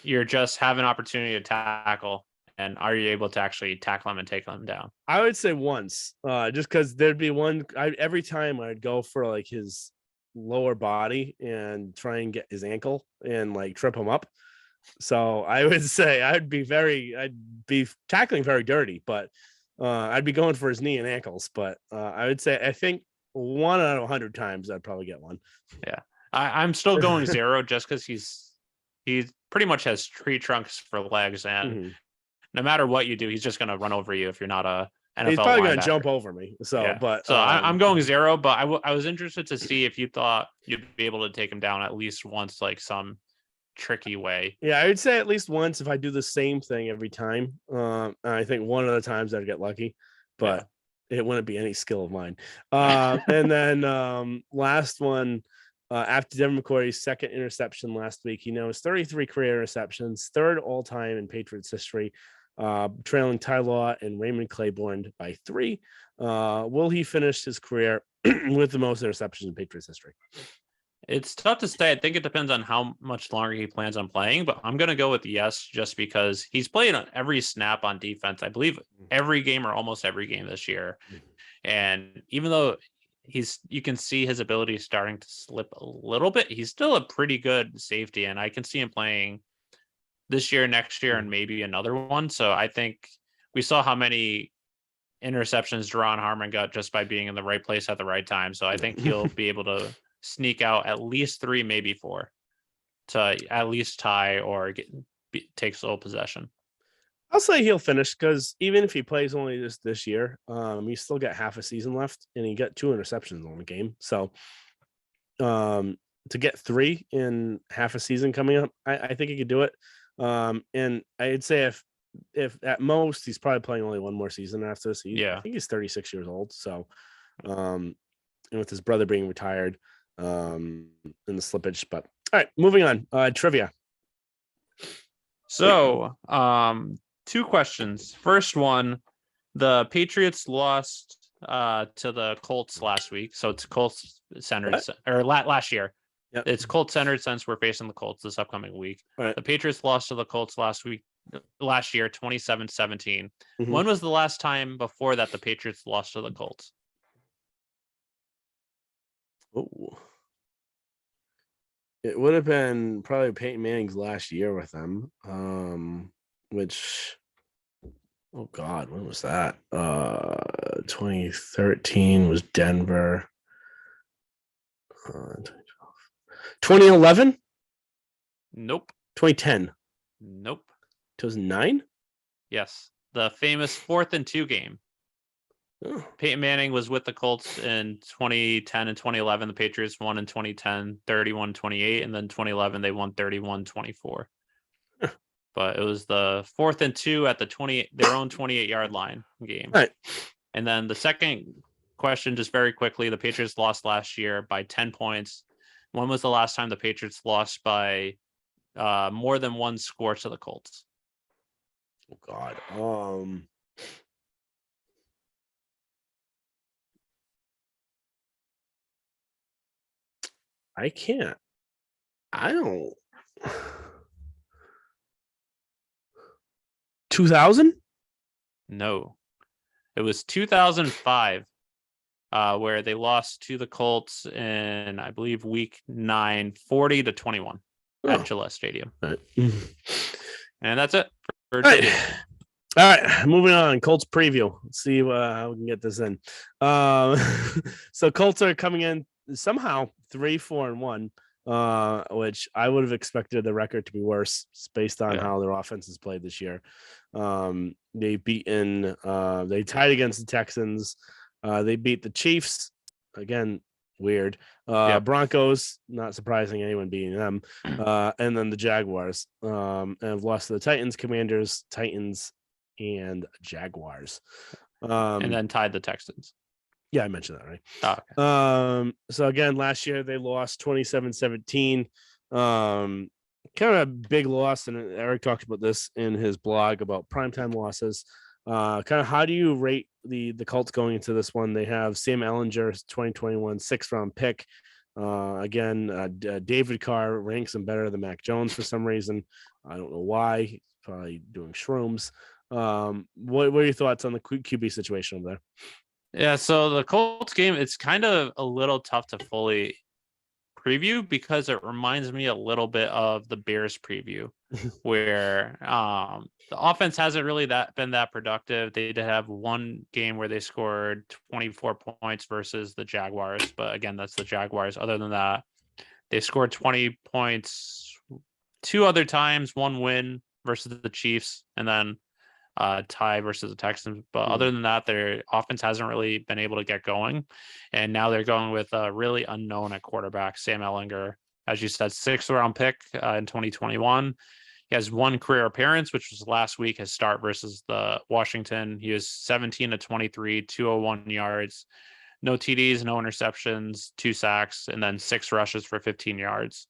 you're just have an opportunity to tackle are you able to actually tackle him and take him down?
I would say once, just because there'd be every time I'd go for like his lower body and try and get his ankle and like trip him up. So I would say I'd be tackling very dirty, but I'd be going for his knee and ankles. But I would say I think 1 out of 100 times I'd probably get one.
Yeah, I'm still going 0 just because he pretty much has tree trunks for legs, and no matter what you do, he's just going to run over you if you're not a NFL
He's probably going
linebacker.
to jump over me. So,
Yeah.
but
So I'm going 0, but I was interested to see if you thought you'd be able to take him down at least once, like some tricky way.
Yeah, I would say at least once if I do the same thing every time. I think one of the times I'd get lucky, but it wouldn't be any skill of mine. And then last one, after Devin McCourty's second interception last week, he now has 33 career interceptions, third all time in Patriots history, trailing Ty Law and Raymond Claiborne by 3. Will he finish his career with the most interceptions in Patriots history?
It's tough to say. I think it depends on how much longer he plans on playing, but I'm going to go with yes, just because he's played on every snap on defense. I believe every game or almost every game this year. And even though you can see his ability starting to slip a little bit, he's still a pretty good safety. And I can see him playing this year, next year, and maybe another one. So I think we saw how many interceptions Deron Harmon got just by being in the right place at the right time. So I think he'll be able to sneak out at least 3, maybe 4 to at least tie or take sole possession.
I'll say he'll finish because even if he plays only this year, he's still got half a season left and he got 2 interceptions on the game. So to get 3 in half a season coming up, I think he could do it. And I'd say if at most he's probably playing only one more season after this. I think he's 36 years old. So and with his brother being retired, in the slippage. But all right, moving on. Trivia.
So 2 questions. First one, the Patriots lost to the Colts last week. So it's Colts centered or last year. Yep. It's Colts centered since we're facing the Colts this upcoming week. Right. The Patriots lost to the Colts last year, 27-17. When was the last time before that the Patriots lost to the Colts?
Oh, it would have been probably Peyton Manning's last year with them. Which, oh God, when was that? 2013 was Denver. 2011?
Nope.
2010?
Nope.
2009?
Yes, the famous 4th and 2 game. Oh. Peyton Manning was with the Colts in 2010 and 2011. The Patriots won in 2010, 31-28, and then 2011 they won 31-24. But it was the 4th and 2 at their own 28-yard line game.
Right.
And then the second question, just very quickly, the Patriots lost last year by 10 points. When was the last time the Patriots lost by more than 1 score to the Colts?
Oh God. I can't. I don't. 2000?
No. It was 2005, where they lost to the Colts in, I believe, week 9, 40-21 at Gillette Stadium. Right. And that's it.
All right, moving on. Colts preview. Let's see how we can get this in. So Colts are coming in somehow 3-4-1, which I would have expected the record to be worse based on how their offense has played this year. They tied against the Texans. They beat the Chiefs. Again, weird. Broncos, not surprising anyone beating them. And then the Jaguars. And have lost to the Titans, Commanders, Titans, and Jaguars.
And then tied the Texans.
Yeah, I mentioned that, right?
Oh, okay.
So again, last year they lost 27-17. Kind of a big loss, and Eric talked about this in his blog about primetime losses. Kind of how do you rate the Colts going into this one? They have Sam Ehlinger, 2021 6th-round pick. David Carr ranks him better than Mac Jones for some reason. I don't know why. probably doing shrooms. What are your thoughts on the QB situation over there?
Yeah, so the Colts game, it's kind of a little tough to fully preview because it reminds me a little bit of the Bears preview, where the offense hasn't really been that productive. They did have one game where they scored 24 points versus the Jaguars, but again, that's the Jaguars. Other than that, they scored 20 points two other times, one win versus the Chiefs, and then tie versus the Texans. But other than that, their offense hasn't really been able to get going. And now they're going with a really unknown at quarterback, Sam Ehlinger. As you said, 6th round pick in 2021. He has one career appearance, which was last week, his start versus the Washington. He was 17 to 23, 201 yards, no TDs, no interceptions, 2 sacks, and then 6 rushes for 15 yards.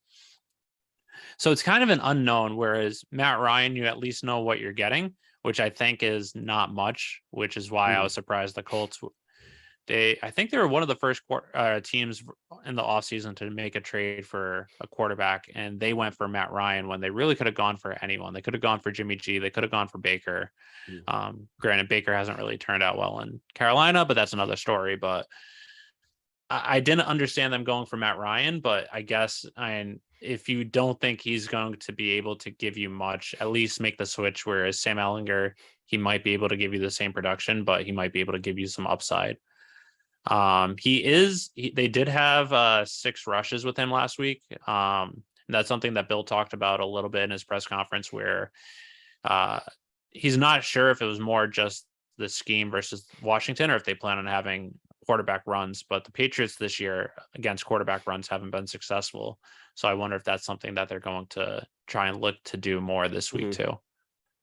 So it's kind of an unknown, whereas Matt Ryan, you at least know what you're getting, which I think is not much, which is why I was surprised the Colts. I think they were one of the first teams in the offseason to make a trade for a quarterback, and they went for Matt Ryan when they really could have gone for anyone. They could have gone for Jimmy G. They could have gone for Baker. Granted, Baker hasn't really turned out well in Carolina, but that's another story. But I didn't understand them going for Matt Ryan, but I guess if you don't think he's going to be able to give you much, at least make the switch. Whereas Sam Ehlinger, he might be able to give you the same production, but he might be able to give you some upside. They did have 6 rushes with him last week. That's something that Bill talked about a little bit in his press conference, where he's not sure if it was more just the scheme versus Washington or if they plan on having quarterback runs, but the Patriots this year against quarterback runs haven't been successful. So I wonder if that's something that they're going to try and look to do more this week too.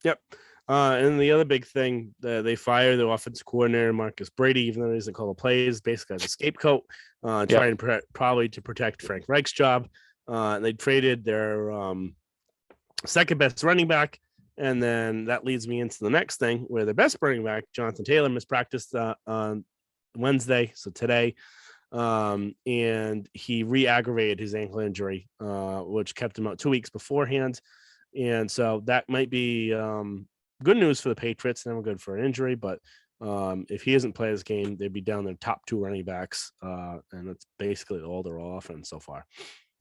Yep. And the other big thing, they fired the offensive coordinator, Marcus Brady, even though he doesn't call the plays, basically as a scapegoat, trying probably to protect Frank Reich's job. They traded their second best running back. And then that leads me into the next thing, where their best running back, Jonathan Taylor, mispracticed on Wednesday, so today, and he re-aggravated his ankle injury, which kept him out 2 weeks beforehand. And so that might be good news for the Patriots. Never good for an injury, but if he doesn't play this game, they'd be down their top 2 running backs, and that's basically all their offense so far.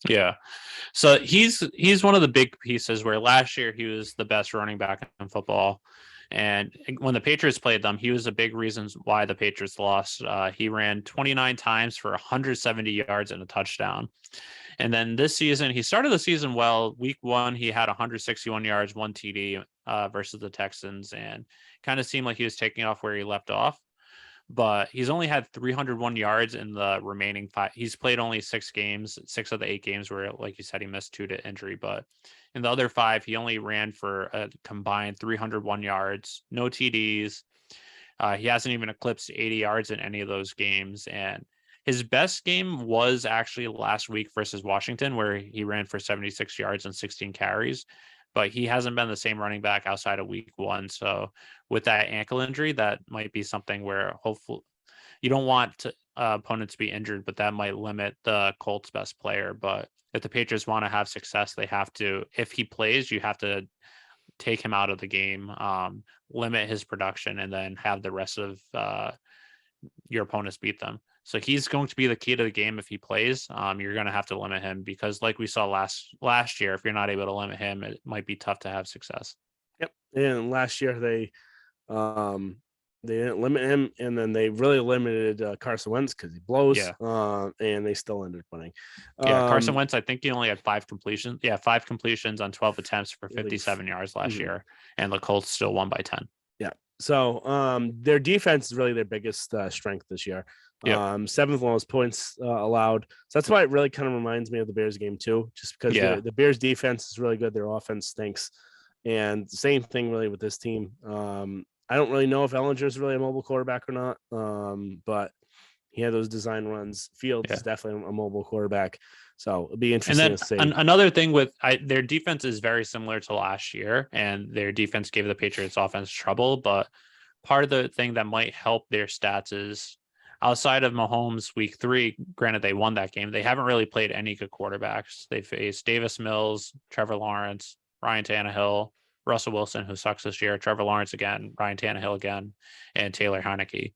Yeah. So he's one of the big pieces, where last year he was the best running back in football. And when the Patriots played them, he was a big reason why the Patriots lost. He ran 29 times for 170 yards and a touchdown. And then this season, he started the season well. Week 1, he had 161 yards, 1 TD versus the Texans, and kind of seemed like he was taking off where he left off. But he's only had 301 yards in the remaining 5. He's played only 6 games, 6 of the 8 games where, like you said, he missed 2 to injury. But in the other 5, he only ran for a combined 301 yards, no TDs. He hasn't even eclipsed 80 yards in any of those games. And his best game was actually last week versus Washington, where he ran for 76 yards and 16 carries. But he hasn't been the same running back outside of week 1. So with that ankle injury, that might be something where hopefully you don't want opponents to be injured, but that might limit the Colts' best player. But if the Patriots want to have success, they have to, if he plays, you have to take him out of the game, limit his production, and then have the rest of your opponents beat them. So he's going to be the key to the game if he plays. You're going to have to limit him, because like we saw last year, if you're not able to limit him, it might be tough to have success.
Yep. And last year they didn't limit him, and then they really limited Carson Wentz because he blows.
Yeah.
And they still ended up winning.
Carson Wentz, I think he only had 5 completions. Yeah, 5 completions on 12 attempts for 57 yards last year, and the Colts still won by 10.
Yeah. So their defense is really their biggest strength this year. 7th lowest points allowed. So that's why it really kind of reminds me of the Bears game too, just because the Bears defense is really good. Their offense stinks. And same thing really with this team. I don't really know if Ehlinger is really a mobile quarterback or not, but he had those design runs. Fields is definitely a mobile quarterback. So it'll be interesting to see.
Another thing with their defense is very similar to last year, and their defense gave the Patriots offense trouble. But part of the thing that might help their stats is, outside of Mahomes week 3, granted they won that game, they haven't really played any good quarterbacks. They faced Davis Mills, Trevor Lawrence, Ryan Tannehill, Russell Wilson, who sucks this year, Trevor Lawrence again, Ryan Tannehill again, and Taylor Heineke.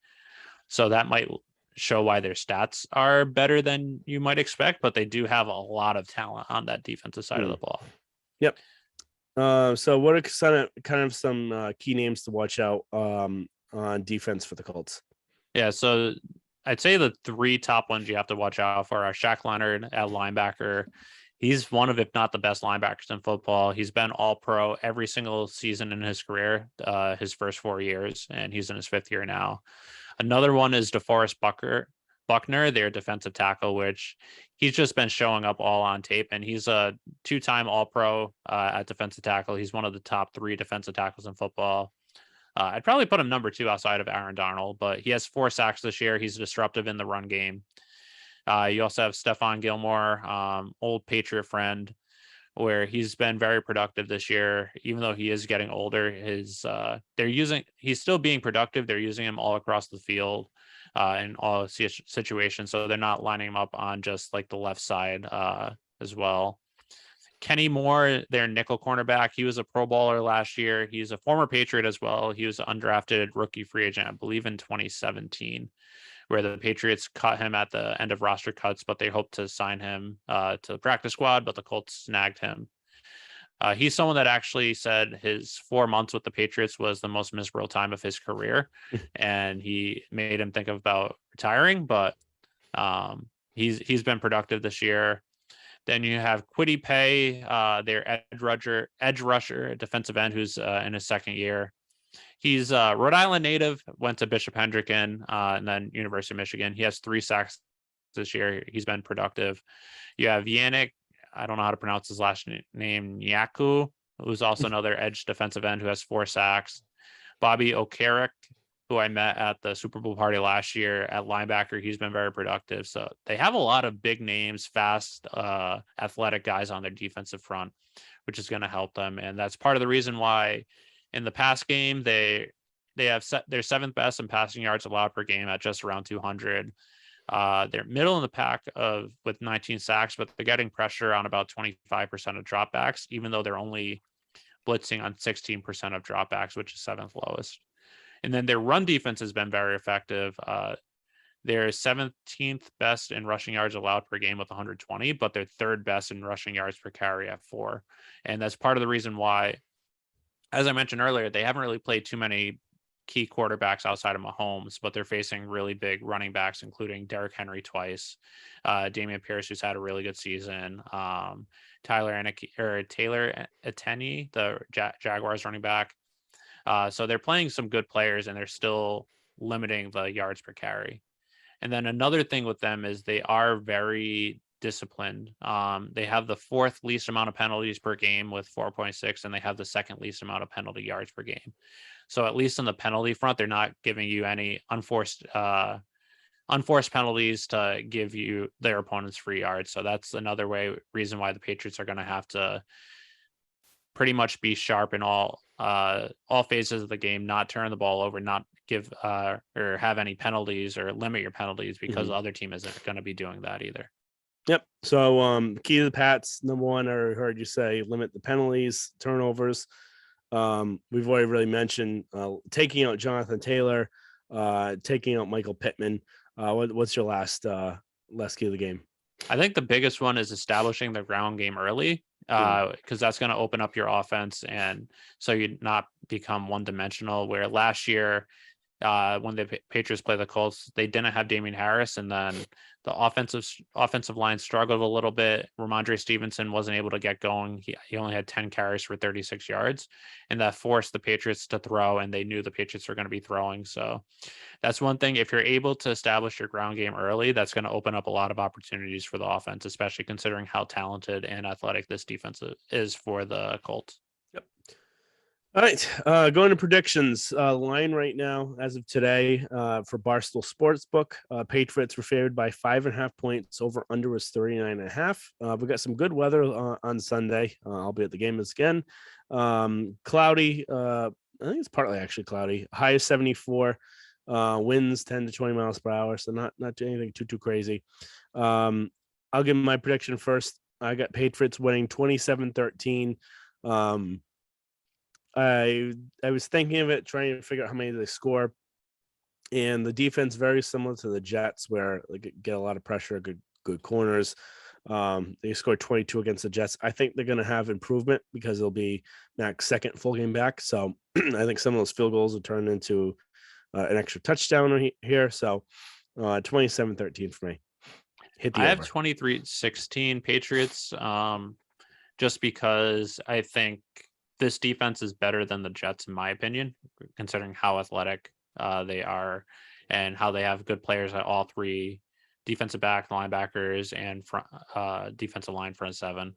So that might show why their stats are better than you might expect, but they do have a lot of talent on that defensive side of the ball.
Yep. So what are kind of some key names to watch out on defense for the Colts?
Yeah, so I'd say the 3 top ones you have to watch out for are Shaq Leonard at linebacker. He's one of, if not the best linebackers in football. He's been all pro every single season in his career, his first 4 years, and he's in his 5th year now. Another one is DeForest Buckner, their defensive tackle, which he's just been showing up all on tape, and he's a 2-time All-Pro at defensive tackle. He's one of the top 3 defensive tackles in football. I'd probably put him number 2 outside of Aaron Darnold, but he has 4 sacks this year. He's disruptive in the run game. You also have Stephon Gilmore, old Patriot friend, where he's been very productive this year, even though he is getting older. He's still being productive. They're using him all across the field in all situations. So they're not lining him up on just like the left side as well. Kenny Moore, their nickel cornerback, he was a Pro Bowler last year. He's a former Patriot as well. He was an undrafted rookie free agent, I believe, in 2017, where the Patriots cut him at the end of roster cuts, but they hoped to sign him to the practice squad, but the Colts snagged him. He's someone that actually said his 4 months with the Patriots was the most miserable time of his career, and he made him think about retiring, but he's been productive this year. Then you have Kwity Paye, their edge rusher, defensive end, who's in his 2nd year. He's a Rhode Island native, went to Bishop Hendricken and then University of Michigan. He has 3 sacks this year. He's been productive. You have Yannick, I don't know how to pronounce his last name, Nyaku, who's also another edge defensive end who has 4 sacks. Bobby Okereke, who I met at the Super Bowl party last year at linebacker. He's been very productive. So they have a lot of big names, fast, athletic guys on their defensive front, which is going to help them. And that's part of the reason why in the pass game, they have their 7th best in passing yards allowed per game at just around 200. They're middle in the pack with 19 sacks, but they're getting pressure on about 25% of dropbacks, even though they're only blitzing on 16% of dropbacks, which is 7th lowest. And then their run defense has been very effective. They're 17th best in rushing yards allowed per game with 120, but they're 3rd best in rushing yards per carry at 4. And that's part of the reason why, as I mentioned earlier, they haven't really played too many key quarterbacks outside of Mahomes, but they're facing really big running backs, including Derrick Henry twice, Damian Pierce, who's had a really good season, Taylor Etienne, the Jaguars running back. So they're playing some good players, and they're still limiting the yards per carry. And then another thing with them is they are very disciplined. They have the 4th least amount of penalties per game with 4.6, and they have the 2nd least amount of penalty yards per game. So at least on the penalty front, they're not giving you any unforced penalties to give you their opponents free yards. So that's another reason why the Patriots are going to have to pretty much be sharp in all phases of the game, not turn the ball over, not give or have any penalties or limit your penalties, because the other team isn't going to be doing that either.
Yep. So key to the Pats, number 1, I heard you say limit the penalties, turnovers. We've already really mentioned taking out Jonathan Taylor, taking out Michael Pittman. What's your last key of the game?
I think the biggest one is establishing the ground game early, because that's going to open up your offense, and so you not become one-dimensional. Where last year, when the Patriots play the Colts, they didn't have Damian Harris, and then the offensive line struggled a little bit. Ramondre Stevenson wasn't able to get going. He only had 10 carries for 36 yards, and that forced the Patriots to throw, and they knew the Patriots were going to be throwing. So that's one thing. If you're able to establish your ground game early, that's going to open up a lot of opportunities for the offense, especially considering how talented and athletic this defense is for the Colts.
Yep. All right, going to predictions. Line right now, as of today, for Barstool Sportsbook, Patriots were favored by 5.5 points. Over under was 39.5. We got some good weather on Sunday. I'll be at the game again. Cloudy. I think it's partly actually cloudy. High is 74. Winds 10 to 20 miles per hour, so not anything too crazy. I'll give my prediction first. I got Patriots winning 27-13. I was thinking of it, trying to figure out how many they score. And the defense very similar to the Jets, where they get a lot of pressure, good corners. They scored 22 against the Jets. I think they're going to have improvement because it'll be Mac's second full game back. So I think some of those field goals will turn into an extra touchdown here. So 27-13 for me. Hit the
I have
over.
23-16 Patriots, just because I think this defense is better than the Jets, in my opinion, considering how athletic they are and how they have good players at all three defensive back, linebackers, and front defensive line front seven.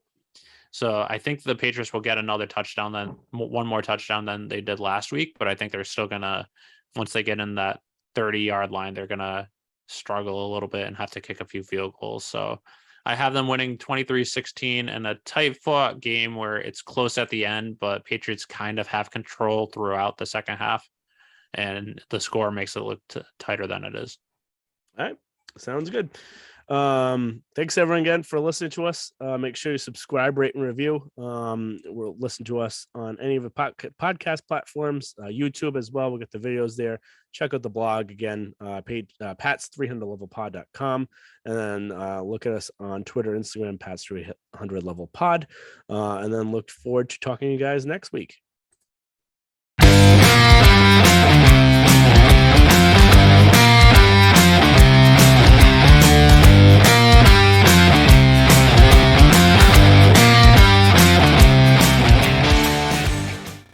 So I think the Patriots will get another touchdown, then one more touchdown than they did last week. But I think they're still gonna, once they get in that 30-yard line, they're gonna struggle a little bit and have to kick a few field goals. So I have them winning 23-16 in a tight fought game where it's close at the end, but Patriots kind of have control throughout the second half, and the score makes it look tighter than it is.
All right. Sounds good. Thanks everyone again for listening to us. Make sure you subscribe, rate, and review. We'll listen to us on any of the podcast platforms, YouTube as well. We'll get the videos there. Check out the blog again, Pat's 300levelpod.com, and then look at us on Twitter, Instagram, Pat's 300level pod, and then look forward to talking to you guys next week.